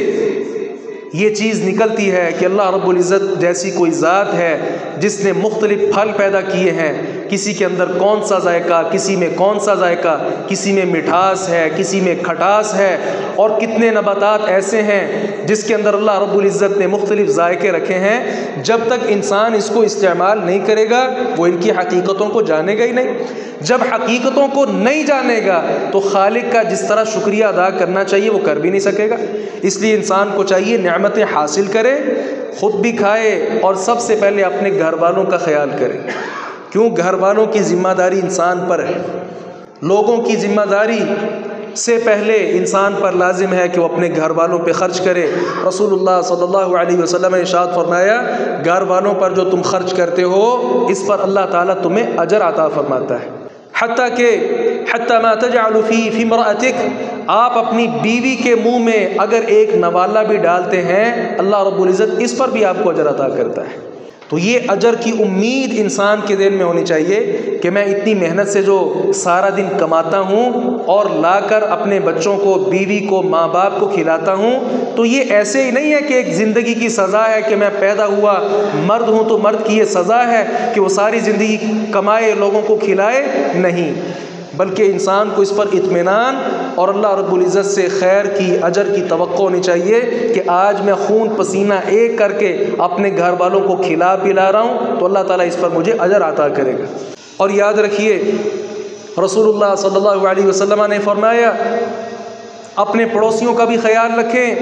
یہ چیز نکلتی ہے کہ اللہ رب العزت جیسی کوئی ذات ہے جس نے مختلف پھل پیدا کیے ہیں، کسی کے اندر کون سا ذائقہ، کسی میں کون سا ذائقہ، کسی میں مٹھاس ہے، کسی میں کھٹاس ہے، اور کتنے نباتات ایسے ہیں جس کے اندر اللہ رب العزت نے مختلف ذائقے رکھے ہیں۔ جب تک انسان اس کو استعمال نہیں کرے گا وہ ان کی حقیقتوں کو جانے گا ہی نہیں۔ جب حقیقتوں کو نہیں جانے گا تو خالق کا جس طرح شکریہ ادا کرنا چاہیے وہ کر بھی نہیں سکے گا۔ اس لیے انسان کو چاہیے نعمتیں حاصل کرے، خود بھی کھائے، اور سب سے پہلے اپنے گھر والوں کا خیال کرے۔ کیوں؟ گھر والوں کی ذمہ داری انسان پر ہے۔ لوگوں کی ذمہ داری سے پہلے انسان پر لازم ہے کہ وہ اپنے گھر والوں پہ خرچ کرے۔ رسول اللہ صلی اللہ علیہ وسلم نے ارشاد فرمایا، گھر والوں پر جو تم خرچ کرتے ہو اس پر اللہ تعالیٰ تمہیں اجر عطا فرماتا ہے۔ حتیٰ ما تجعل فی امرأتک، آپ اپنی بیوی کے منہ میں اگر ایک نوالا بھی ڈالتے ہیں اللہ رب العزت اس پر بھی آپ کو اجر عطا کرتا ہے۔ تو یہ اجر کی امید انسان کے دل میں ہونی چاہیے کہ میں اتنی محنت سے جو سارا دن کماتا ہوں اور لا کر اپنے بچوں کو، بیوی کو، ماں باپ کو کھلاتا ہوں، تو یہ ایسے ہی نہیں ہے کہ ایک زندگی کی سزا ہے کہ میں پیدا ہوا مرد ہوں تو مرد کی یہ سزا ہے کہ وہ ساری زندگی کمائے، لوگوں کو کھلائے، نہیں، بلکہ انسان کو اس پر اطمینان اور اللہ رب العزت سے خیر کی، اجر کی توقع ہونی چاہیے کہ آج میں خون پسینہ ایک کر کے اپنے گھر والوں کو کھلا پلا رہا ہوں تو اللہ تعالیٰ اس پر مجھے اجر عطا کرے گا۔ اور یاد رکھیے رسول اللہ صلی اللہ علیہ وسلم نے فرمایا اپنے پڑوسیوں کا بھی خیال رکھیں۔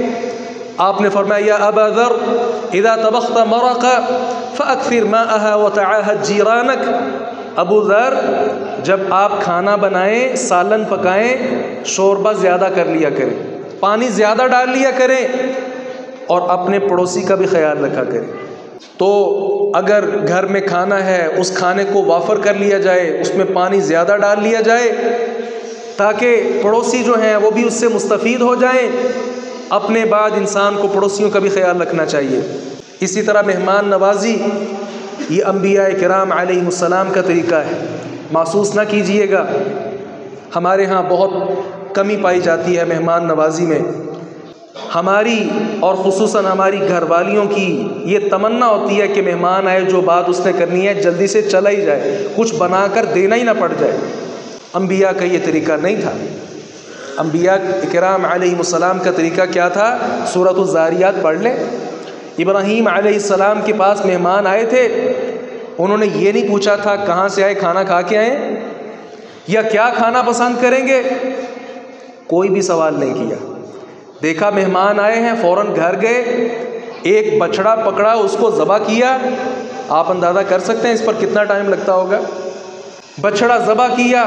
آپ نے فرمایا، یا ابا ذر اذا طبخت مرقا فاکثر ماءها وتعاهد جیرانک، ابو ذر جب آپ کھانا بنائیں، سالن پکائیں، شوربہ زیادہ کر لیا کریں، پانی زیادہ ڈال لیا کریں، اور اپنے پڑوسی کا بھی خیال رکھا کریں۔ تو اگر گھر میں کھانا ہے اس کھانے کو وافر کر لیا جائے، اس میں پانی زیادہ ڈال لیا جائے تاکہ پڑوسی جو ہیں وہ بھی اس سے مستفید ہو جائیں۔ اپنے بعد انسان کو پڑوسیوں کا بھی خیال رکھنا چاہیے۔ اسی طرح مہمان نوازی یہ انبیاء کرام علیہ السلام کا طریقہ ہے۔ محسوس نہ کیجئے گا ہمارے ہاں بہت کمی پائی جاتی ہے مہمان نوازی میں۔ ہماری اور خصوصاً ہماری گھر والیوں کی یہ تمنا ہوتی ہے کہ مہمان آئے، جو بات اس نے کرنی ہے جلدی سے چلا ہی جائے، کچھ بنا کر دینا ہی نہ پڑ جائے۔ انبیاء کا یہ طریقہ نہیں تھا۔ انبیاء کرام علیہ السلام کا طریقہ کیا تھا؟ سورۃ الذاریات پڑھ لیں۔ ابراہیم علیہ السلام کے پاس مہمان آئے تھے، انہوں نے یہ نہیں پوچھا تھا کہاں سے آئے، کھانا کھا کے آئے یا کیا کھانا پسند کریں گے، کوئی بھی سوال نہیں کیا۔ دیکھا مہمان آئے ہیں، فوراً گھر گئے، ایک بچڑا پکڑا، اس کو ذبح کیا۔ آپ اندازہ کر سکتے ہیں اس پر کتنا ٹائم لگتا ہوگا۔ بچڑا ذبح کیا،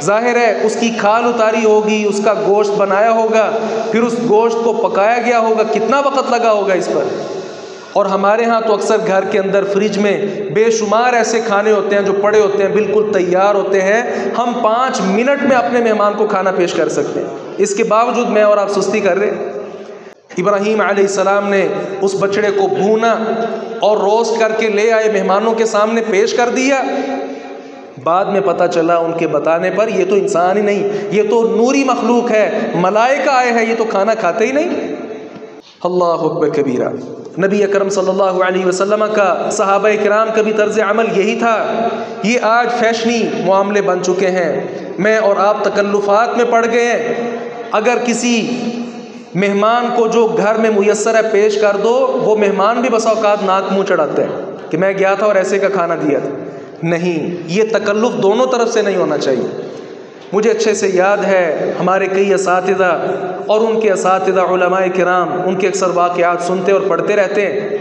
ظاہر ہے اس کی کھال اتاری ہوگی، اس کا گوشت بنایا ہوگا، پھر اس گوشت کو پکایا گیا ہوگا، کتنا وقت لگا ہوگا اس پر۔ اور ہمارے ہاں تو اکثر گھر کے اندر فریج میں بے شمار ایسے کھانے ہوتے ہیں جو پڑے ہوتے ہیں، بالکل تیار ہوتے ہیں، ہم 5 منٹ میں اپنے مہمان کو کھانا پیش کر سکتے ہیں۔ اس کے باوجود میں اور آپ سستی کر رہے ہیں۔ ابراہیم علیہ السلام نے اس بچڑے کو بھونا اور روسٹ کر کے لے آئے، مہمانوں کے سامنے پیش کر دیا۔ بعد میں پتہ چلا ان کے بتانے پر یہ تو انسان ہی نہیں، یہ تو نوری مخلوق ہے، ملائکہ آئے ہیں، یہ تو کھانا کھاتے ہی نہیں۔ اللہ اکبر کبیرہ۔ نبی اکرم صلی اللہ علیہ وسلم کا، صحابہ کرام کا بھی طرز عمل یہی تھا۔ یہ آج فیشنی معاملے بن چکے ہیں، میں اور آپ تکلفات میں پڑ گئے ہیں۔ اگر کسی مہمان کو جو گھر میں میسر ہے پیش کر دو، وہ مہمان بھی بسا اوقات ناک منہ چڑھاتے ہیں کہ میں گیا تھا اور ایسے کا کھانا دیا تھا۔ نہیں، یہ تکلف دونوں طرف سے نہیں ہونا چاہیے۔ مجھے اچھے سے یاد ہے ہمارے کئی اساتذہ اور ان کے اساتذہ علماء کرام ان کے اکثر واقعات سنتے اور پڑھتے رہتے ہیں۔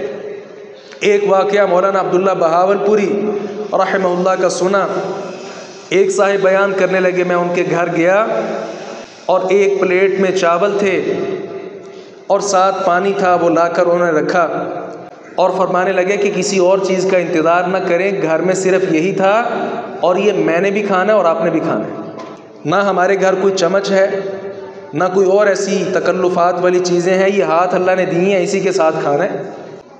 ایک واقعہ مولانا عبداللہ بہاول پوری رحمہ اللہ کا سنا۔ ایک صاحب بیان کرنے لگے، میں ان کے گھر گیا اور ایک پلیٹ میں چاول تھے اور ساتھ پانی تھا، وہ لا کر انہوں نے رکھا اور فرمانے لگے کہ کسی اور چیز کا انتظار نہ کریں، گھر میں صرف یہی تھا اور یہ میں نے بھی کھانا ہے اور آپ نے بھی کھانا ہے۔ نہ ہمارے گھر کوئی چمچ ہے، نہ کوئی اور ایسی تکلفات والی چیزیں ہیں، یہ ہاتھ اللہ نے دی ہیں، اسی کے ساتھ کھانا ہے۔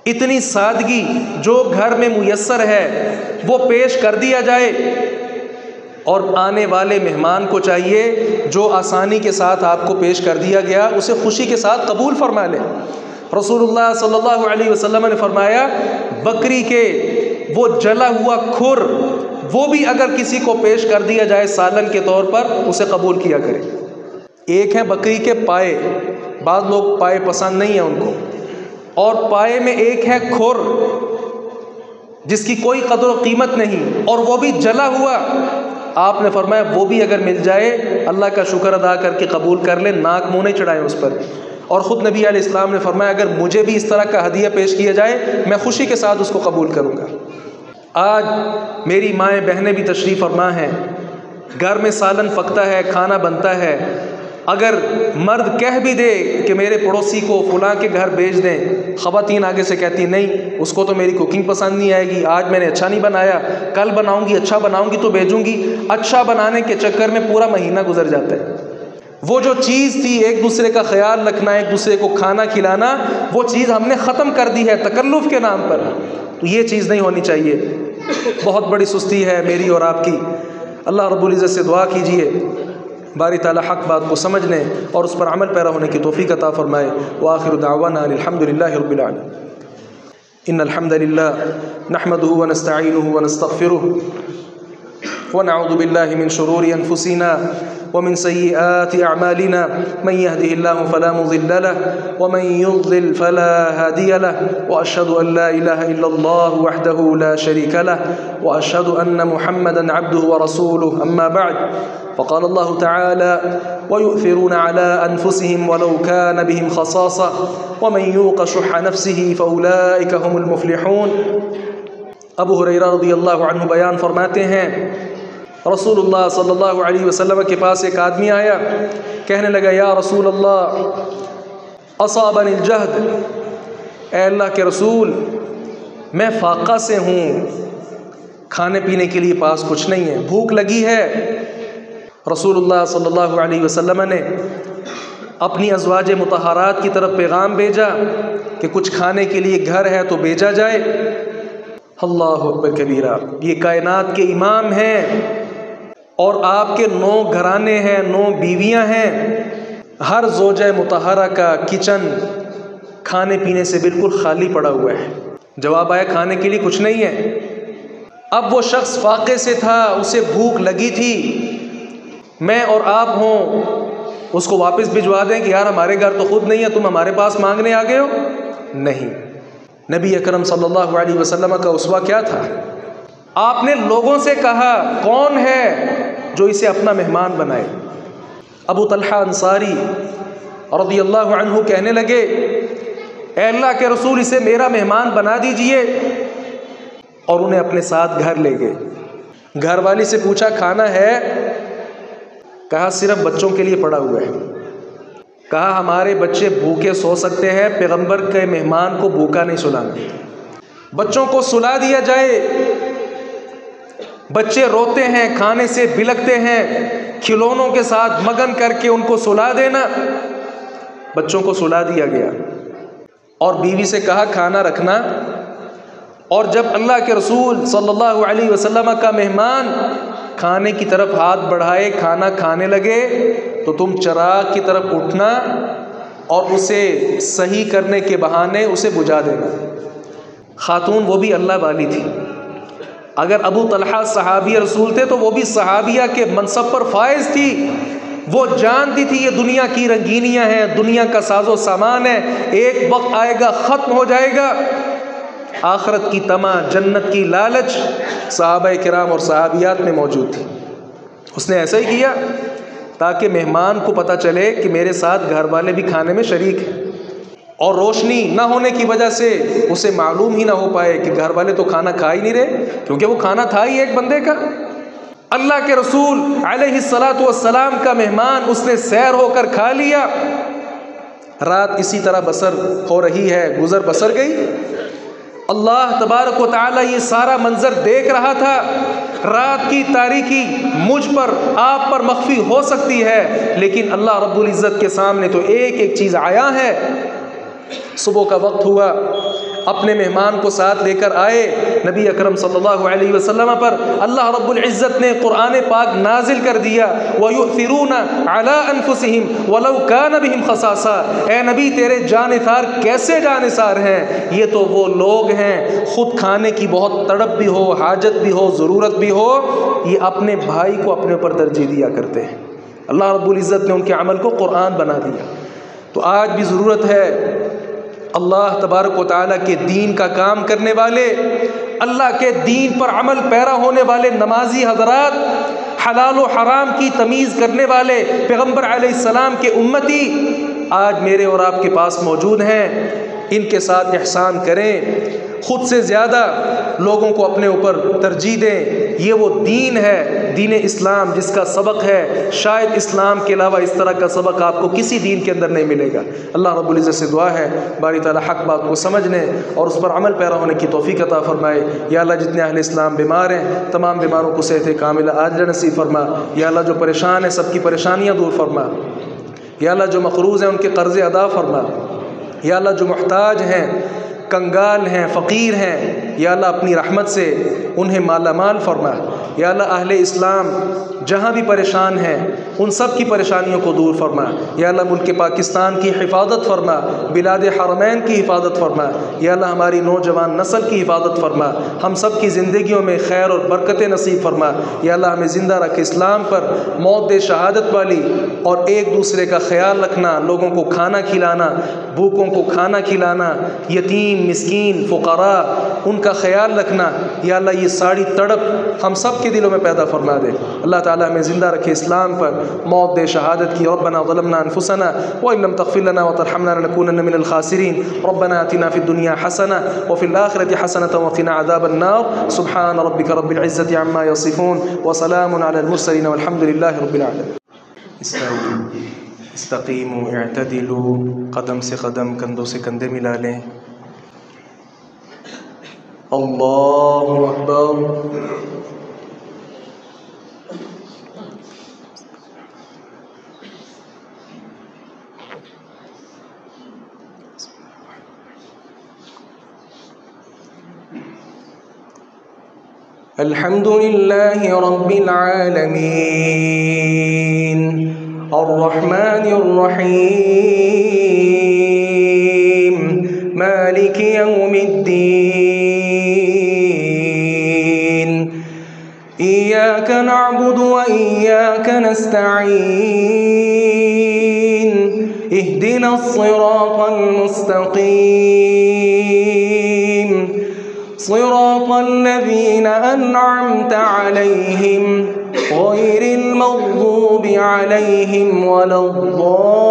اتنی سادگی جو گھر میں میسر ہے وہ پیش کر دیا جائے، اور آنے والے مہمان کو چاہیے جو آسانی کے ساتھ آپ کو پیش کر دیا گیا اسے خوشی کے ساتھ قبول فرما لیں۔ رسول اللہ صلی اللہ علیہ وسلم نے فرمایا، بکری کے وہ جلا ہوا کھر وہ بھی اگر کسی کو پیش کر دیا جائے سالن کے طور پر، اسے قبول کیا کرے۔ ایک ہے بکری کے پائے، بعض لوگ پائے پسند نہیں ہیں ان کو، اور پائے میں ایک ہے کھر جس کی کوئی قدر و قیمت نہیں، اور وہ بھی جلا ہوا۔ آپ نے فرمایا وہ بھی اگر مل جائے اللہ کا شکر ادا کر کے قبول کر لیں، ناک منہ نہیں چڑھائیں اس پر۔ اور خود نبی علیہ السلام نے فرمایا اگر مجھے بھی اس طرح کا ہدیہ پیش کیا جائے میں خوشی کے ساتھ اس کو قبول کروں گا۔ آج میری مائیں بہنیں بھی تشریف فرما ہیں، گھر میں سالن پکتا ہے، کھانا بنتا ہے، اگر مرد کہہ بھی دے کہ میرے پڑوسی کو فلاں کے گھر بھیج دیں، خواتین آگے سے کہتی نہیں اس کو تو میری کوکنگ پسند نہیں آئے گی، آج میں نے اچھا نہیں بنایا، کل بناؤں گی، اچھا بناؤں گی تو بھیجوں گی۔ اچھا بنانے کے چکر میں پورا مہینہ گزر جاتا ہے۔ وہ جو چیز تھی ایک دوسرے کا خیال رکھنا، ایک دوسرے کو کھانا کھلانا، وہ چیز ہم نے ختم کر دی ہے تکلف کے نام پر۔ تو یہ چیز نہیں ہونی چاہیے، بہت بڑی سستی ہے میری اور آپ کی۔ اللہ رب العزت سے دعا کیجیے باری تعالی حق بات کو سمجھنے اور اس پر عمل پیرا ہونے کی توفیق عطا فرمائے۔ وآخر دعوانا الحمدللہ رب العالمین۔ ان الحمد للہ نحمده ونستعینه ونستغفره ونعوذ باللہ من شرور انفسنا ومن سيئات أعمالنا، من يهده الله فلا مضل له ومن يضلل فلا هادي له، وأشهد أن لا إله إلا الله وحده لا شريك له، وأشهد أن محمدا عبده ورسوله، أما بعد فقال الله تعالى ويؤثرون على أنفسهم ولو كان بهم خصاصة ومن يوق شح نفسه فأولئك هم المفلحون۔ ابو ہریرہ رضی اللہ عنہ بیان فرماتے ہیں رسول اللہ صلی اللہ علیہ وسلم کے پاس ایک آدمی آیا، کہنے لگا یا رسول اللہ اصابنی الجہد، اے اللہ کے رسول میں فاقہ سے ہوں، کھانے پینے کے لیے پاس کچھ نہیں ہے، بھوک لگی ہے۔ رسول اللہ صلی اللہ علیہ وسلم نے اپنی ازواج مطہرات کی طرف پیغام بھیجا کہ کچھ کھانے کے لیے گھر ہے تو بھیجا جائے۔ اللہ اکبر کبیرہ، یہ کائنات کے امام ہیں، اور آپ کے 9 گھرانے ہیں، 9 بیویاں ہیں، ہر زوجہ مطہرہ کا کچن کھانے پینے سے بالکل خالی پڑا ہوا ہے۔ جواب آیا کھانے کے لیے کچھ نہیں ہے۔ اب وہ شخص فاقے سے تھا، اسے بھوک لگی تھی، میں اور آپ ہوں اس کو واپس بھجوا دیں کہ یار ہمارے گھر تو خود نہیں ہے، تم ہمارے پاس مانگنے آ گئے ہو؟ نہیں۔ نبی اکرم صلی اللہ علیہ وسلم کا اسوہ کیا تھا؟ آپ نے لوگوں سے کہا کون ہے جو اسے اپنا مہمان بنائے؟ ابو طلحہ انصاری رضی اللہ عنہ کہنے لگے اے اللہ کے رسول اسے میرا مہمان بنا دیجئے، اور انہیں اپنے ساتھ گھر لے گئے۔ گھر والی سے پوچھا کھانا ہے؟ کہا صرف بچوں کے لیے پڑا ہوا ہے۔ کہا ہمارے بچے بھوکے سو سکتے ہیں، پیغمبر کے مہمان کو بھوکا نہیں سلانا۔ بچوں کو سلا دیا جائے، بچے روتے ہیں، کھانے سے بلکتے ہیں، کھلونوں کے ساتھ مگن کر کے ان کو سلا دینا۔ بچوں کو سلا دیا گیا، اور بیوی سے کہا کھانا رکھنا۔ اور جب اللہ کے رسول صلی اللہ علیہ وسلم کا مہمان کھانے کی طرف ہاتھ بڑھائے، کھانا کھانے لگے، تو تم چراغ کی طرف اٹھنا اور اسے صحیح کرنے کے بہانے اسے بجھا دینا۔ خاتون وہ بھی اللہ والی تھی۔ اگر ابو طلحہ صحابی رسول تھے تو وہ بھی صحابیہ کے منصب پر فائز تھی۔ وہ جانتی تھی یہ دنیا کی رنگینیاں ہیں، دنیا کا ساز و سامان ہے، ایک وقت آئے گا ختم ہو جائے گا۔ آخرت کی طمع، جنت کی لالچ صحابہ کرام اور صحابیات میں موجود تھی۔ اس نے ایسا ہی کیا تاکہ مہمان کو پتہ چلے کہ میرے ساتھ گھر والے بھی کھانے میں شریک ہیں، اور روشنی نہ ہونے کی وجہ سے اسے معلوم ہی نہ ہو پائے کہ گھر والے تو کھانا کھا ہی نہیں رہے، کیونکہ وہ کھانا تھا ہی ایک بندے کا۔ اللہ کے رسول علیہ الصلاۃ والسلام کا مہمان اس نے سیر ہو کر کھا لیا۔ رات اسی طرح بسر ہو رہی ہے، گزر بسر گئی۔ اللہ تبارک و تعالیٰ یہ سارا منظر دیکھ رہا تھا۔ رات کی تاریکی مجھ پر، آپ پر مخفی ہو سکتی ہے، لیکن اللہ رب العزت کے سامنے تو ایک ایک چیز عیاں ہے۔ صبح کا وقت ہوا، اپنے مہمان کو ساتھ لے کر آئے۔ نبی اکرم صلی اللہ علیہ وسلم پر اللہ رب العزت نے قرآن پاک نازل کر دیا، وَيُؤْثِرُونَ عَلَىٰ أَنفُسِهِمْ وَلَوْ كَانَ بِهِمْ خَصَاصَةٌ۔ اے نبی تیرے جانثار کیسے جانثار ہیں؟ یہ تو وہ لوگ ہیں خود کھانے کی بہت تڑپ بھی ہو، حاجت بھی ہو، ضرورت بھی ہو، یہ اپنے بھائی کو اپنے اوپر ترجیح دیا کرتے ہیں۔ اللہ رب العزت نے ان کے عمل کو قرآن بنا دیا۔ تو آج بھی ضرورت ہے اللہ تبارک و تعالیٰ کے دین کا کام کرنے والے، اللہ کے دین پر عمل پیرا ہونے والے نمازی حضرات، حلال و حرام کی تمیز کرنے والے پیغمبر علیہ السلام کے امتی آج میرے اور آپ کے پاس موجود ہیں۔ ان کے ساتھ احسان کریں، خود سے زیادہ لوگوں کو اپنے اوپر ترجیح دیں۔ یہ وہ دین ہے، دین اسلام، جس کا سبق ہے شاید اسلام کے علاوہ اس طرح کا سبق آپ کو کسی دین کے اندر نہیں ملے گا۔ اللہ رب العزت سے دعا ہے باری تعالیٰ حق بات کو سمجھنے اور اس پر عمل پیرا ہونے کی توفیق عطا فرمائے۔ یا اللہ جتنے اہل اسلام بیمار ہیں تمام بیماروں کو صحت کاملہ عاجلہ نصیب فرما۔ یا اللہ جو پریشان ہیں سب کی پریشانیاں دور فرما۔ یا اللہ جو مقروض ہیں ان کے قرض ادا فرما۔ یا اللہ جو محتاج ہیں، کنگال ہیں، فقیر ہیں، یا اللہ اپنی رحمت سے انہیں مالا مال فرما۔ یا اللہ اہل اسلام جہاں بھی پریشان ہیں ان سب کی پریشانیوں کو دور فرما۔ یا اللہ ملک پاکستان کی حفاظت فرما، بلاد حرمین کی حفاظت فرما۔ یا اللہ ہماری نوجوان نسل کی حفاظت فرما، ہم سب کی زندگیوں میں خیر اور برکت نصیب فرما۔ یا اللہ ہمیں زندہ رکھ اسلام پر، موت دے شہادت والی، اور ایک دوسرے کا خیال رکھنا، لوگوں کو کھانا کھلانا، بھوکوں کو کھانا کھلانا، یتیم مسکین فقراء ان کا خیال رکھنا۔ یا اللہ یہ ساری تڑپ ہم سب کے دلوں میں پیدا فرما دے۔ اللہ تعالیٰ ہمیں زندہ رکھے اسلام پر، موت دے شہادت کی۔ ربنا ظلمنا انفسنا وان لم تغفر لنا وترحمنا لنكونن من الخاسرين ربنا آتنا في الدنيا حسنة وفي الآخرة حسنة وقنا عذاب النار سبحان ربك رب العزة عما يصفون وسلام على المرسلين والحمد لله رب العالمين۔ استقیموا اعتدلوا، قدم سے قدم، کندھوں سے کندھے ملا لیں۔ اللہ اکبر۔ الحمد لله رب العالمين الرحمن الرحيم مالك يوم الدين إياك نعبد وإياك نستعين اهدنا الصراط المستقيم صراط الذين أنعمت عليهم غير المغضوب عليهم ولا الضالين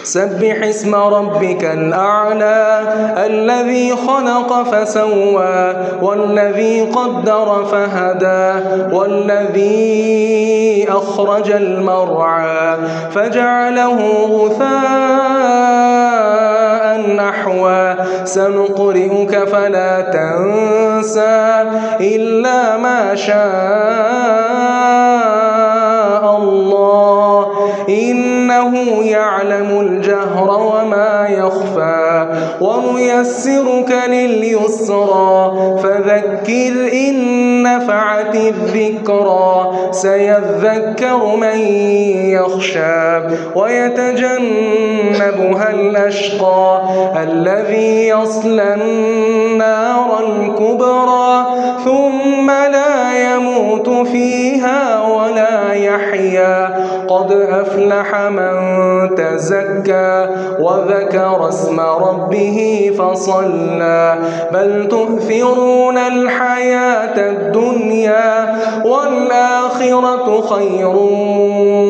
سبح اسم ربك الأعلى الذي خلق فسوى والذي قدر فهدى والذي أخرج المرعى فجعله غثاء نحوا سنقرئك فلا تنسى إلا ما شاء الله إنه يعلم الجهر وما يخفى ونيسرك لليسرى فذكر إن نفعت الذكرى سيذكر من يخشى ويتجنبها الأشقى الذي يصلى النار الكبرى ثم لا يموت فيها ولا يحيا قد أفلح من تزكى وذكر اسم ربه فصلى بل تؤثرون الحياة الدنيا والآخرة خير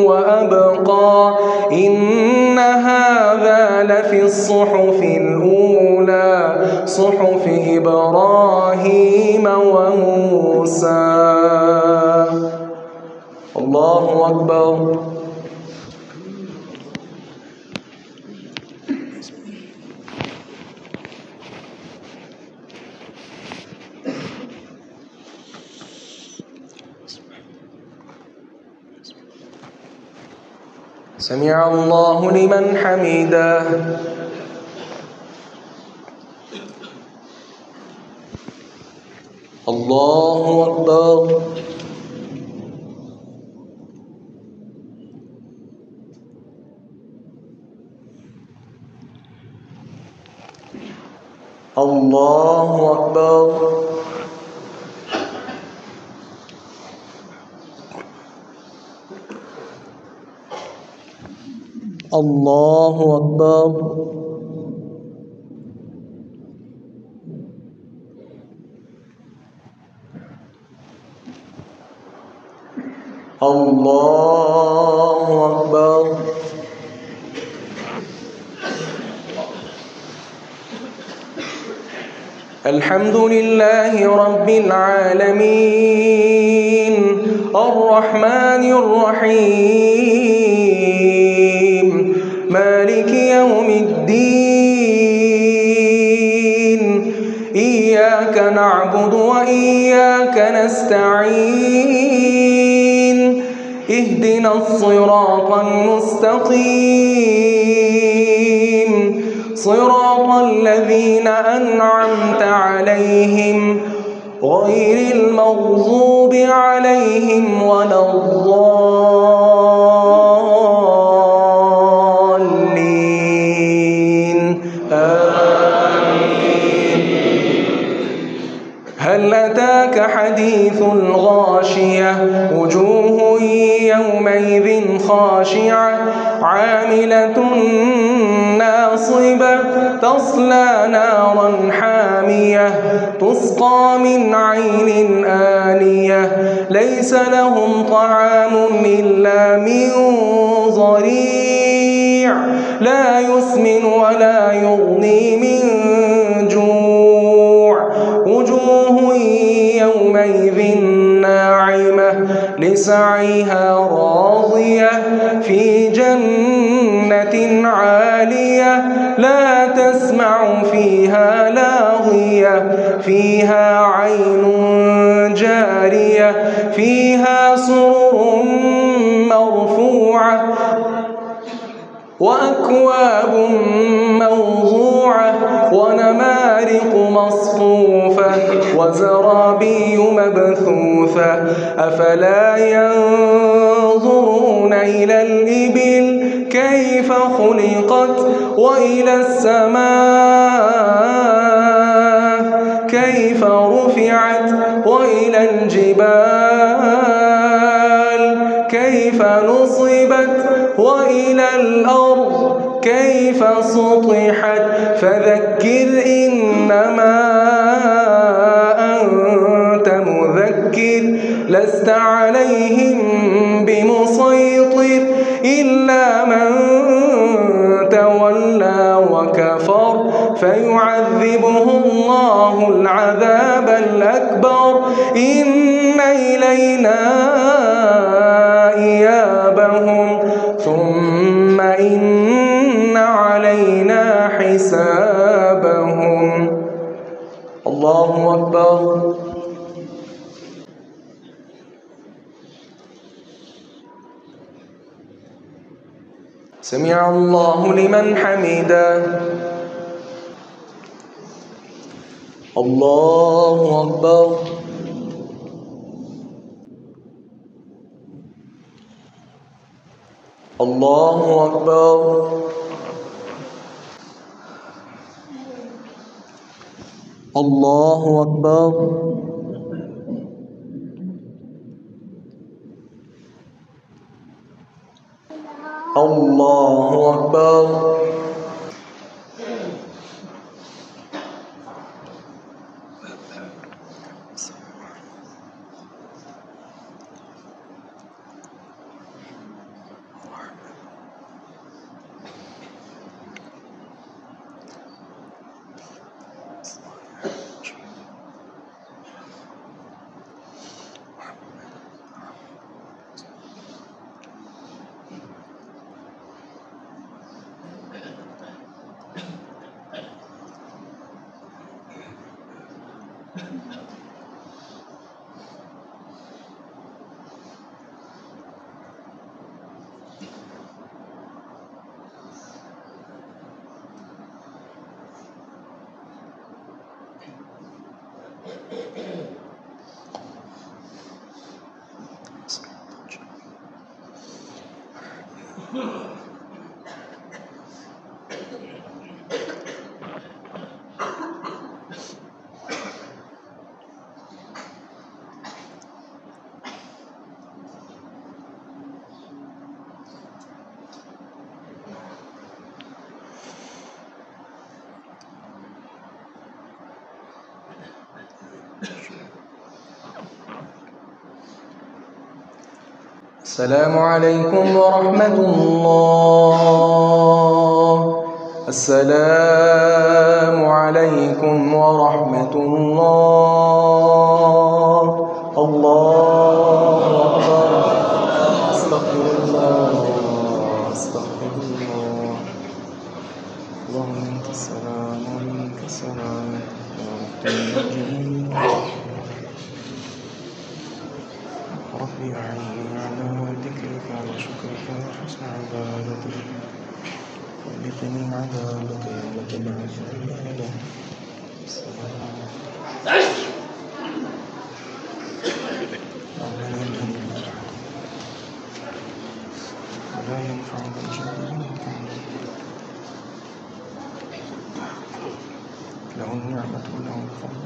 وأبقى إن هذا لفي الصحف الأولى صحف إبراهيم وموسى. الله أكبر. سمع الله لمن حمده. الله أكبر. الله أكبر. الله أكبر. الله أكبر. الحمد لله رب العالمين الرحمن الرحيم مالك يوم الدين إياك نعبد وإياك نستعين اهدنا الصراط المستقيم صراط الذين أنعمت عليهم غير المغضوب عليهم ولا الضالين آمين. هل أتاك حديث الغاشية وجوه يومئذ خاشعة عاملة ناصبة تصلى نارا حامية تسقى من عين آنية ليس لهم طعام إلا من ضريع لا يسمن ولا يغني من جوع وجوه يومئذ ناعمة لسعيها راضية في جنة عالية لا تسمع فيها لاغية فيها عين جارية فيها سرر مرفوعة وأكواب موضوعة ونمارق مصفوفة وزرابي مبثوثة أفلا ينظرون إلى الإبل كيف خلقت وإلى السماء كيف رفعت وإلى الجبال كيف نصبت وإلى الأرض كيف سطحت فذكر إنما أنت مذكر لست عليهم بمسيطر إلا من تولى وكفر فيعذبه الله العذاب الأكبر إن إلينا إيابهم ثم إن علينا حسابهم. الله أكبر. سمع الله لمن حمده. الله أكبر. الله أكبر. الله أكبر. الله أكبر. السلام عليكم ورحمة الله. السلام عليكم ورحمة الله. الله أكبر. استغفر الله استغفر الله. اللهم أنت السلام ومنك السلام ربي أعني على ذكرك وشكرك وحسن عبادتك وبقني عذابك يوم تبعث عبادك. ولا ينفع ذا الجد منك له النعمة وله الفضل.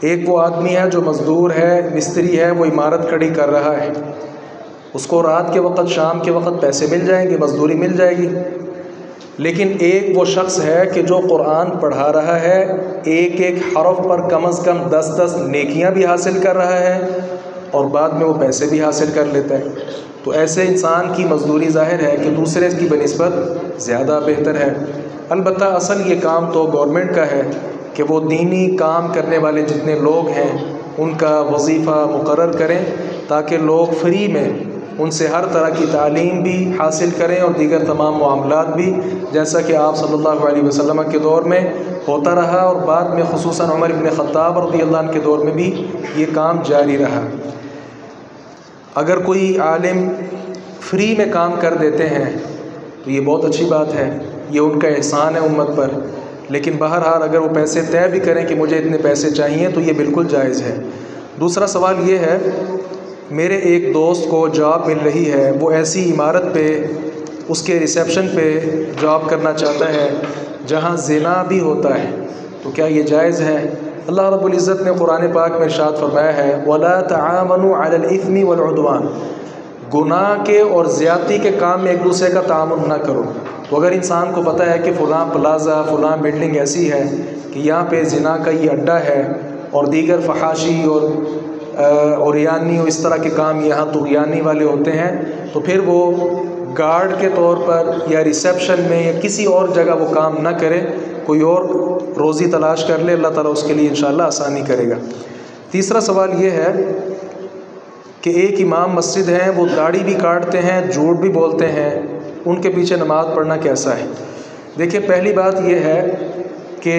ایک وہ آدمی ہے جو مزدور ہے، مستری ہے، وہ عمارت کھڑی کر رہا ہے، اس کو رات کے وقت، شام کے وقت پیسے مل جائیں گے، مزدوری مل جائے گی۔ لیکن ایک وہ شخص ہے کہ جو قرآن پڑھا رہا ہے، ایک ایک حرف پر کم از کم 10 نیکیاں بھی حاصل کر رہا ہے اور بعد میں وہ پیسے بھی حاصل کر لیتا ہے۔ تو ایسے انسان کی مزدوری ظاہر ہے کہ دوسرے کی بنسبت زیادہ بہتر ہے۔ البتہ اصل یہ کام تو گورنمنٹ کا ہے کہ وہ دینی کام کرنے والے جتنے لوگ ہیں ان کا وظیفہ مقرر کریں تاکہ لوگ فری میں ان سے ہر طرح کی تعلیم بھی حاصل کریں اور دیگر تمام معاملات بھی، جیسا کہ آپ صلی اللہ علیہ وسلم کے دور میں ہوتا رہا اور بعد میں خصوصاً عمر بن خطاب رضی اللہ عنہ کے دور میں بھی یہ کام جاری رہا۔ اگر کوئی عالم فری میں کام کر دیتے ہیں تو یہ بہت اچھی بات ہے، یہ ان کا احسان ہے امت پر، لیکن بہرحال اگر وہ پیسے طے بھی کریں کہ مجھے اتنے پیسے چاہیے تو یہ بالکل جائز ہے۔ دوسرا سوال یہ ہے، میرے ایک دوست کو جاب مل رہی ہے، وہ ایسی عمارت پہ، اس کے ریسیپشن پہ جاب کرنا چاہتا ہے جہاں زنا بھی ہوتا ہے، تو کیا یہ جائز ہے؟ اللہ رب العزت نے قرآن پاک میں ارشاد فرمایا ہے وَلَا تَعَاوَنُوا عَلَى الْإِثْمِ وَالْعُدْوَانِ، گناہ کے اور زیادتی کے کام میں ایک دوسرے کا تعاون نہ کرو۔ تو اگر انسان کو پتہ ہے کہ فلاں پلازا، فلاں بلڈنگ ایسی ہے کہ یہاں پہ زنا کا یہ اڈہ ہے اور دیگر فحاشی اور اوریانی اور اس طرح کے کام یہاں طغیانی والے ہوتے ہیں، تو پھر وہ گارڈ کے طور پر یا ریسیپشن میں یا کسی اور جگہ وہ کام نہ کرے، کوئی اور روزی تلاش کر لے، اللہ تعالیٰ اس کے لیے انشاءاللہ آسانی کرے گا۔ تیسرا سوال یہ ہے کہ ایک امام مسجد ہیں، وہ داڑھی بھی کاٹتے ہیں، جھوٹ بھی بولتے ہیں، ان کے پیچھے نماز پڑھنا کیسا ہے؟ دیکھیں، پہلی بات یہ ہے کہ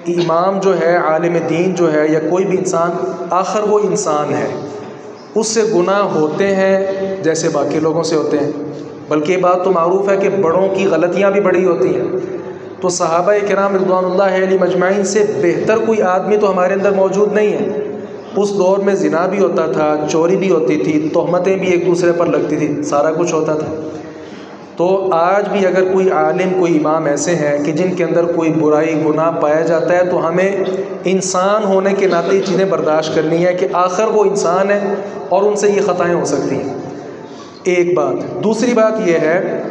امام جو ہے، عالم دین جو ہے یا کوئی بھی انسان، آخر وہ انسان ہے، اس سے گناہ ہوتے ہیں جیسے باقی لوگوں سے ہوتے ہیں، بلکہ یہ بات تو معروف ہے کہ بڑوں کی غلطیاں بھی بڑی ہوتی ہیں۔ تو صحابہ کرام رضوان اللہ علیہم اجمعین سے بہتر کوئی آدمی تو ہمارے اندر موجود نہیں ہے۔ اس دور میں زنا بھی ہوتا تھا، چوری بھی ہوتی تھی، تہمتیں بھی ایک دوسرے پر لگتی تھی، سارا کچھ ہوتا تھا۔ تو آج بھی اگر کوئی عالم، کوئی امام ایسے ہیں کہ جن کے اندر کوئی برائی، گناہ پایا جاتا ہے، تو ہمیں انسان ہونے کے ناطے یہ چیزیں برداشت کرنی ہے کہ آخر وہ انسان ہے اور ان سے یہ خطائیں ہو سکتی ہیں، ایک بات۔ دوسری بات یہ ہے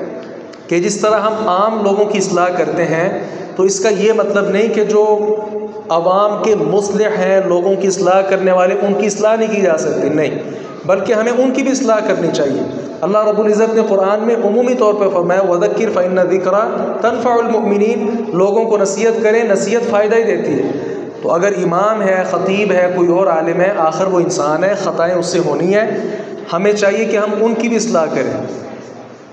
کہ جس طرح ہم عام لوگوں کی اصلاح کرتے ہیں، تو اس کا یہ مطلب نہیں کہ جو عوام کے مصلح ہیں، لوگوں کی اصلاح کرنے والے، ان کی اصلاح نہیں کی جا سکتی، نہیں، بلکہ ہمیں ان کی بھی اصلاح کرنی چاہیے۔ اللہ رب العزت نے قرآن میں عمومی طور پر فرمایا وَذَكِّرْ فَإِنَّ الذِّكْرَىٰ تَنفَعُ الْمُؤْمِنِينَ، لوگوں کو نصیحت کریں، نصیحت فائدہ ہی دیتی ہے۔ تو اگر امام ہے، خطیب ہے، کوئی اور عالم ہے، آخر وہ انسان ہے، خطائیں اس سے ہونی ہے، ہمیں چاہیے کہ ہم ان کی بھی اصلاح کریں۔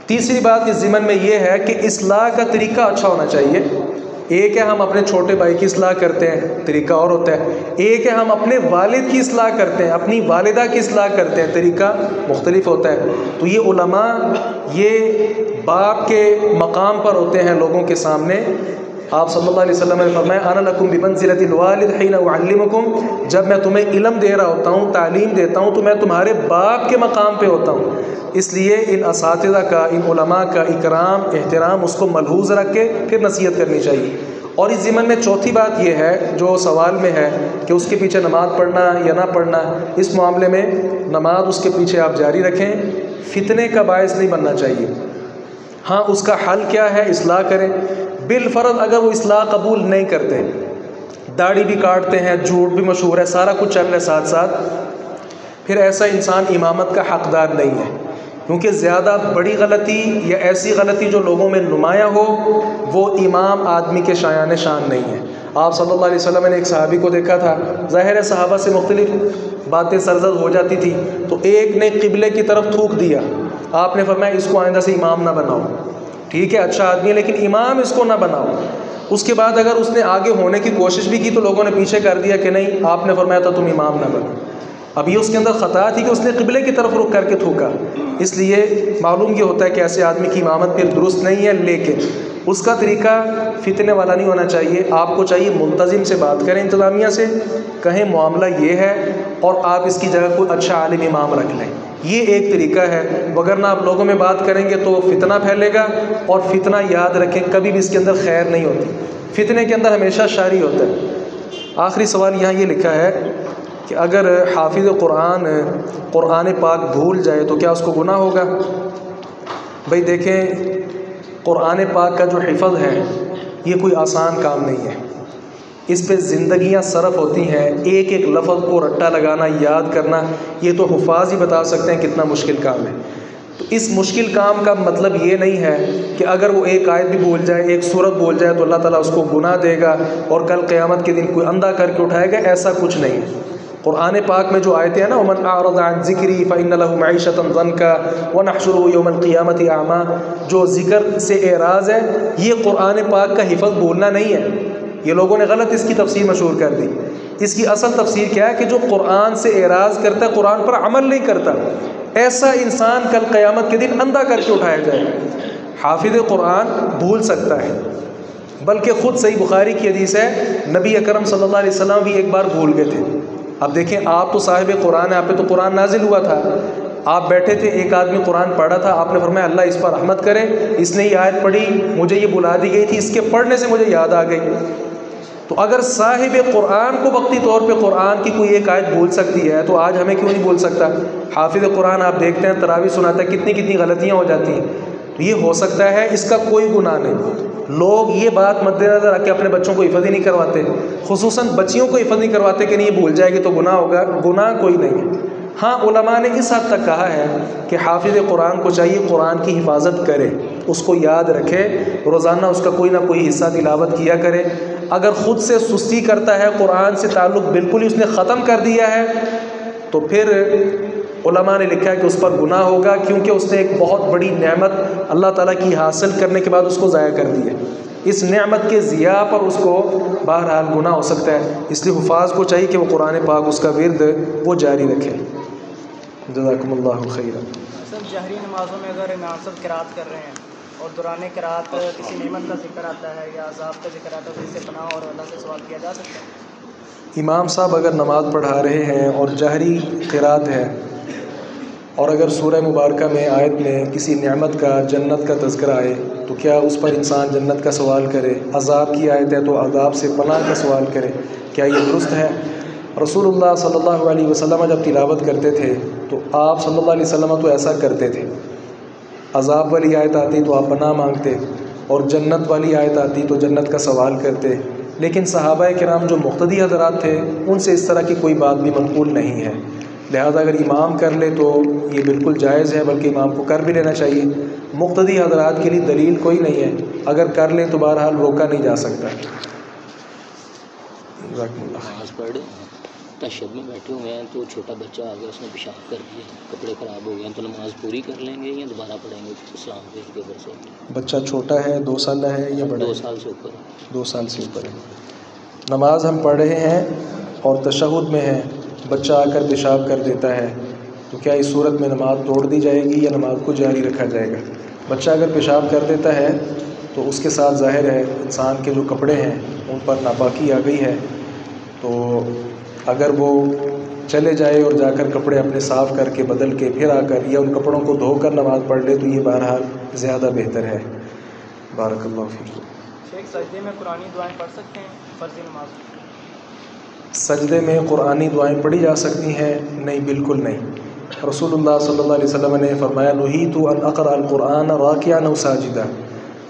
تیسری بات اس ضمن میں یہ ہے کہ اصلاح کا طریقہ اچھا ہونا چاہیے۔ ایک ہے ہم اپنے چھوٹے بھائی کی اصلاح کرتے ہیں، طریقہ اور ہوتا ہے۔ ایک ہے ہم اپنے والد کی اصلاح کرتے ہیں، اپنی والدہ کی اصلاح کرتے ہیں، طریقہ مختلف ہوتا ہے۔ تو یہ علماء، یہ باپ کے مقام پر ہوتے ہیں لوگوں کے سامنے۔ آپ صلی اللہ علیہ وسلم نے فرمایا انا لکم بمنزلۃ الوالد حین اعلمکم، جب میں تمہیں علم دے رہا ہوتا ہوں، تعلیم دیتا ہوں، تو میں تمہارے باپ کے مقام پہ ہوتا ہوں۔ اس لیے ان اساتذہ کا، ان علماء کا اکرام، احترام، اس کو ملحوظ رکھ کے پھر نصیحت کرنی چاہیے۔ اور اس ضمن میں چوتھی بات یہ ہے جو سوال میں ہے کہ اس کے پیچھے نماز پڑھنا یا نہ پڑھنا، اس معاملے میں نماز اس کے پیچھے آپ جاری رکھیں، فتنے کا باعث نہیں بننا چاہیے۔ ہاں، اس کا حل کیا ہے؟ اصلاح کریں۔ بالفرض اگر وہ اصلاح قبول نہیں کرتے، داڑھی بھی کاٹتے ہیں، جھوٹ بھی مشہور ہے، سارا کچھ چل رہا ہے ساتھ ساتھ، پھر ایسا انسان امامت کا حقدار نہیں ہے، کیونکہ زیادہ بڑی غلطی یا ایسی غلطی جو لوگوں میں نمایاں ہو، وہ امام آدمی کے شایان شان نہیں ہے۔ آپ صلی اللہ علیہ وسلم نے ایک صحابی کو دیکھا تھا، ظاہر ہے صحابہ سے مختلف باتیں سرزد ہو جاتی تھی، تو ایک نے قبلے کی طرف تھوک دیا، آپ نے فرمایا اس کو آئندہ سے امام نہ بناؤ، ٹھیک ہے اچھا آدمی ہے لیکن امام اس کو نہ بناؤ۔ اس کے بعد اگر اس نے آگے ہونے کی کوشش بھی کی تو لوگوں نے پیچھے کر دیا کہ نہیں، آپ نے فرمایا تھا تم امام نہ بنو۔ اب یہ اس کے اندر خطا تھی کہ اس نے قبلے کی طرف رخ کر کے تھوکا، اس لیے معلوم یہ ہوتا ہے کہ ایسے آدمی کی امامت پھر درست نہیں ہے، لیکن اس کا طریقہ فتنے والا نہیں ہونا چاہیے۔ آپ کو چاہیے منتظم سے بات کریں، انتظامیہ سے کہیں معاملہ یہ ہے اور آپ اس کی جگہ کوئی اچھا عالم امام رکھ لیں، یہ ایک طریقہ ہے۔ وگرنہ آپ لوگوں میں بات کریں گے تو فتنہ پھیلے گا، اور فتنہ یاد رکھیں کبھی بھی اس کے اندر خیر نہیں ہوتی، فتنے کے اندر ہمیشہ شر ہی ہوتا ہے۔ آخری سوال یہاں یہ لکھا ہے کہ اگر حافظ قرآن پاک بھول جائے تو کیا اس کو گناہ ہوگا؟ بھائی دیکھیں، قرآن پاک کا جو حفظ ہے یہ کوئی آسان کام نہیں ہے، اس پہ زندگیاں صرف ہوتی ہیں، ایک ایک لفظ کو رٹا لگانا، یاد کرنا، یہ تو حفاظ ہی بتا سکتے ہیں کتنا مشکل کام ہے۔ تو اس مشکل کام کا مطلب یہ نہیں ہے کہ اگر وہ ایک آیت بھی بھول جائے، ایک سورت بھول جائے تو اللہ تعالیٰ اس کو گناہ دے گا اور کل قیامت کے دن کوئی اندھا کر کے اٹھائے گا، ایسا کچھ نہیں ہے۔ قرآن پاک میں جو آیتیں ہیں نا، وَمَنْ أَعْرَضَ عَنْ ذِكْرِي فَإِنَّ لَهُ مَعِيشَةً ضَنْكًا وَنَحْشُرُهُ يَوْمَ الْقِيَامَةِ أَعْمَىٰ، جو ذکر سے اعراض ہے، یہ قرآن پاک کا حفظ بھولنا نہیں ہے۔ یہ لوگوں نے غلط اس کی تفسیر مشہور کر دی۔ اس کی اصل تفسیر کیا ہے کہ جو قرآن سے اعراض کرتا ہے، قرآن پر عمل نہیں کرتا، ایسا انسان کل قیامت کے دن اندھا کر کے اٹھایا جائے گا۔ حافظ قرآن بھول سکتا ہے، بلکہ خود صحیح بخاری کی حدیث ہے، نبی اکرم صلی اللہ علیہ وسلم بھی ایک بار بھول گئے تھے۔ اب دیکھیں، آپ تو صاحب قرآن ہیں، آپ پہ تو قرآن نازل ہوا تھا، آپ بیٹھے تھے، ایک آدمی قرآن پڑھا تھا، آپ نے فرمایا اللہ اس پر رحمت کرے، اس نے یہ آیت پڑھی، مجھے یہ بلا دی گئی تھی، اس کے پڑھنے سے مجھے یاد آ گئی۔ تو اگر صاحب قرآن کو وقتی طور پہ قرآن کی کوئی ایک آیت بھول سکتی ہے تو آج ہمیں کیوں نہیں بھول سکتا؟ حافظ قرآن آپ دیکھتے ہیں تراویح سناتا ہے، کتنی غلطیاں ہو جاتی ہیں، تو یہ ہو سکتا ہے، اس کا کوئی گناہ نہیں۔ لوگ یہ بات مد نظر رکھ کے اپنے بچوں کو حفظ ہی نہیں کرواتے، خصوصاً بچیوں کو حفظ نہیں کرواتے کہ نہیں یہ بھول جائے گی تو گناہ ہوگا۔ گناہ کوئی نہیں ہے۔ ہاں، علماء نے اس حد تک کہا ہے کہ حافظ قرآن کو چاہیے قرآن کی حفاظت کرے، اس کو یاد رکھے، روزانہ اس کا کوئی نہ کوئی حصہ تلاوت کیا کرے۔ اگر خود سے سستی کرتا ہے، قرآن سے تعلق بالکل ہی اس نے ختم کر دیا ہے، تو پھر علماء نے لکھا ہے کہ اس پر گناہ ہوگا، کیونکہ اس نے ایک بہت بڑی نعمت اللہ تعالیٰ کی حاصل کرنے کے بعد اس کو ضائع کر دی ہے۔ اس نعمت کے ضیاع پر اس کو بہرحال گناہ ہو سکتا ہے، اس لیے حفاظ کو چاہیے کہ وہ قرآن پاک اس کا ورد وہ جاری رکھے۔ جزاکم اللہ خیرا۔ سر، جہری نمازوں میں اگر امام صاحب قرات کر رہے ہیں اور دوران قرات کسی نعمت کا ذکر آتا ہے یا عذاب کا ذکر آتا ہے تو اس سے پناہ اور اللہ سے سوال کیا جا سکتا ہے؟ امام صاحب اگر نماز پڑھا رہے ہیں اور جہری قرات ہے، اور اگر سورہ مبارکہ میں آیت میں کسی نعمت کا، جنت کا تذکرہ آئے تو کیا اس پر انسان جنت کا سوال کرے؟ عذاب کی آیت ہے تو عذاب سے پناہ کا سوال کرے، کیا یہ درست ہے؟ رسول اللہ صلی اللہ علیہ وسلم جب تلاوت کرتے تھے تو آپ صلی اللہ علیہ وسلم تو ایسا کرتے تھے، عذاب والی آیت آتی تو آپ پناہ مانگتے، اور جنت والی آیت آتی تو جنت کا سوال کرتے۔ لیکن صحابہ کرام جو مقتدی حضرات تھے، ان سے اس طرح کی کوئی بات بھی منقول نہیں ہے، لہذا اگر امام کر لے تو یہ بالکل جائز ہے، بلکہ امام کو کر بھی لینا چاہیے۔ مقتدی حضرات کے لیے دلیل کوئی نہیں ہے، اگر کر لیں تو بہرحال روکا نہیں جا سکتا۔ نماز پڑھ تشہد میں بیٹھے ہوئے ہیں تو چھوٹا بچہ آ گیا، اس نے پیشاب کر دیا، کپڑے خراب ہو گئے ہیں، تو نماز پوری کر لیں گے یا دوبارہ پڑھیں گے اسلام کے اوپر سے؟ بچہ چھوٹا ہے، 2 سال ہے یا بڑا؟ 2 سال سے اوپر۔ 2 سال سے اوپر ہے۔ نماز ہم پڑھ رہے ہیں اور تشہد میں ہے، بچہ آ کر پیشاب کر دیتا ہے، تو کیا اس صورت میں نماز توڑ دی جائے گی یا نماز کو جاری رکھا جائے گا؟ بچہ اگر پیشاب کر دیتا ہے تو اس کے ساتھ ظاہر ہے انسان کے جو کپڑے ہیں ان پر ناپاکی آ گئی ہے، تو اگر وہ چلے جائے اور جا کر کپڑے اپنے صاف کر کے بدل کے پھر آ کر یا ان کپڑوں کو دھو کر نماز پڑھ لے تو یہ بہرحال زیادہ بہتر ہے۔ بارک اللہ فیکم۔ شیخ، سجدے میں قرآنی دعائیں پڑھ سکتے ہیں فرضی نماز میں؟ سجدے میں قرآنی دعائیں پڑھی جا سکتی ہیں؟ نہیں، بالکل نہیں۔ رسول اللہ صلی اللہ علیہ وسلم نے فرمایا نہیت ان اقرأ القرآن راکعا او ساجدا،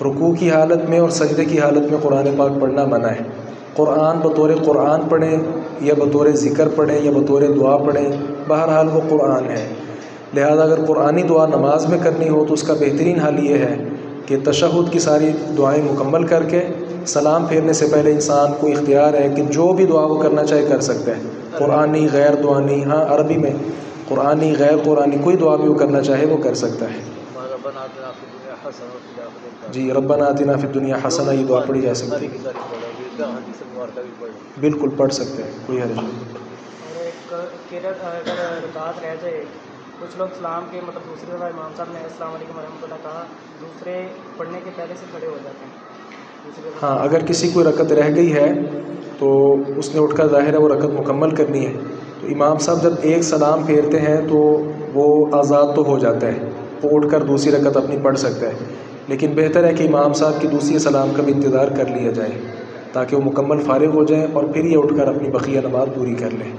رکوع کی حالت میں اور سجدے کی حالت میں قرآن پاک پڑھنا منع ہے۔ قرآن بطور قرآن پڑھیں یا بطور ذکر پڑھیں یا بطور دعا پڑھیں، بہرحال وہ قرآن ہے۔ لہذا اگر قرآنی دعا نماز میں کرنی ہو تو اس کا بہترین حل یہ ہے کہ تشہد کی ساری دعائیں مکمل کر کے سلام پھیرنے سے پہلے انسان کو اختیار ہے کہ جو بھی دعا وہ کرنا چاہے کر سکتا ہے، قرآنی، غیر دعانی، ہاں عربی میں قرآنی، غیر قرآنی، کوئی دعا بھی وہ کرنا چاہے وہ کر سکتا ہے۔ جی، ربنا آتنا فی الدنیا حسنہ، یہ دعا پڑھی جا سکتی ہے، بالکل پڑھ سکتے ہیں، کوئی حرج نہیں۔ اور ایک اگر رکعت رہ جائے، کچھ لوگ اسلام کے دوسری دفعہ امام صاحب نے السلام علیکم ورحمۃ اللہ کہا، دوسرے پڑھنے کے پہلے سے کھڑے ہو جاتے ہیں۔ ہاں، اگر کسی کوئی رکعت رہ گئی ہے تو اس نے اٹھ کر ظاہر ہے وہ رکعت مکمل کرنی ہے، تو امام صاحب جب ایک سلام پھیرتے ہیں تو وہ آزاد تو ہو جاتا ہے، وہ اٹھ کر دوسری رکعت اپنی پڑھ سکتا ہے، لیکن بہتر ہے کہ امام صاحب کی دوسری سلام کا بھی انتظار کر لیا جائے۔ تاکہ وہ مکمل فارغ ہو جائیں اور پھر یہ اٹھ کر اپنی بقیہ نماز پوری کر لیں۔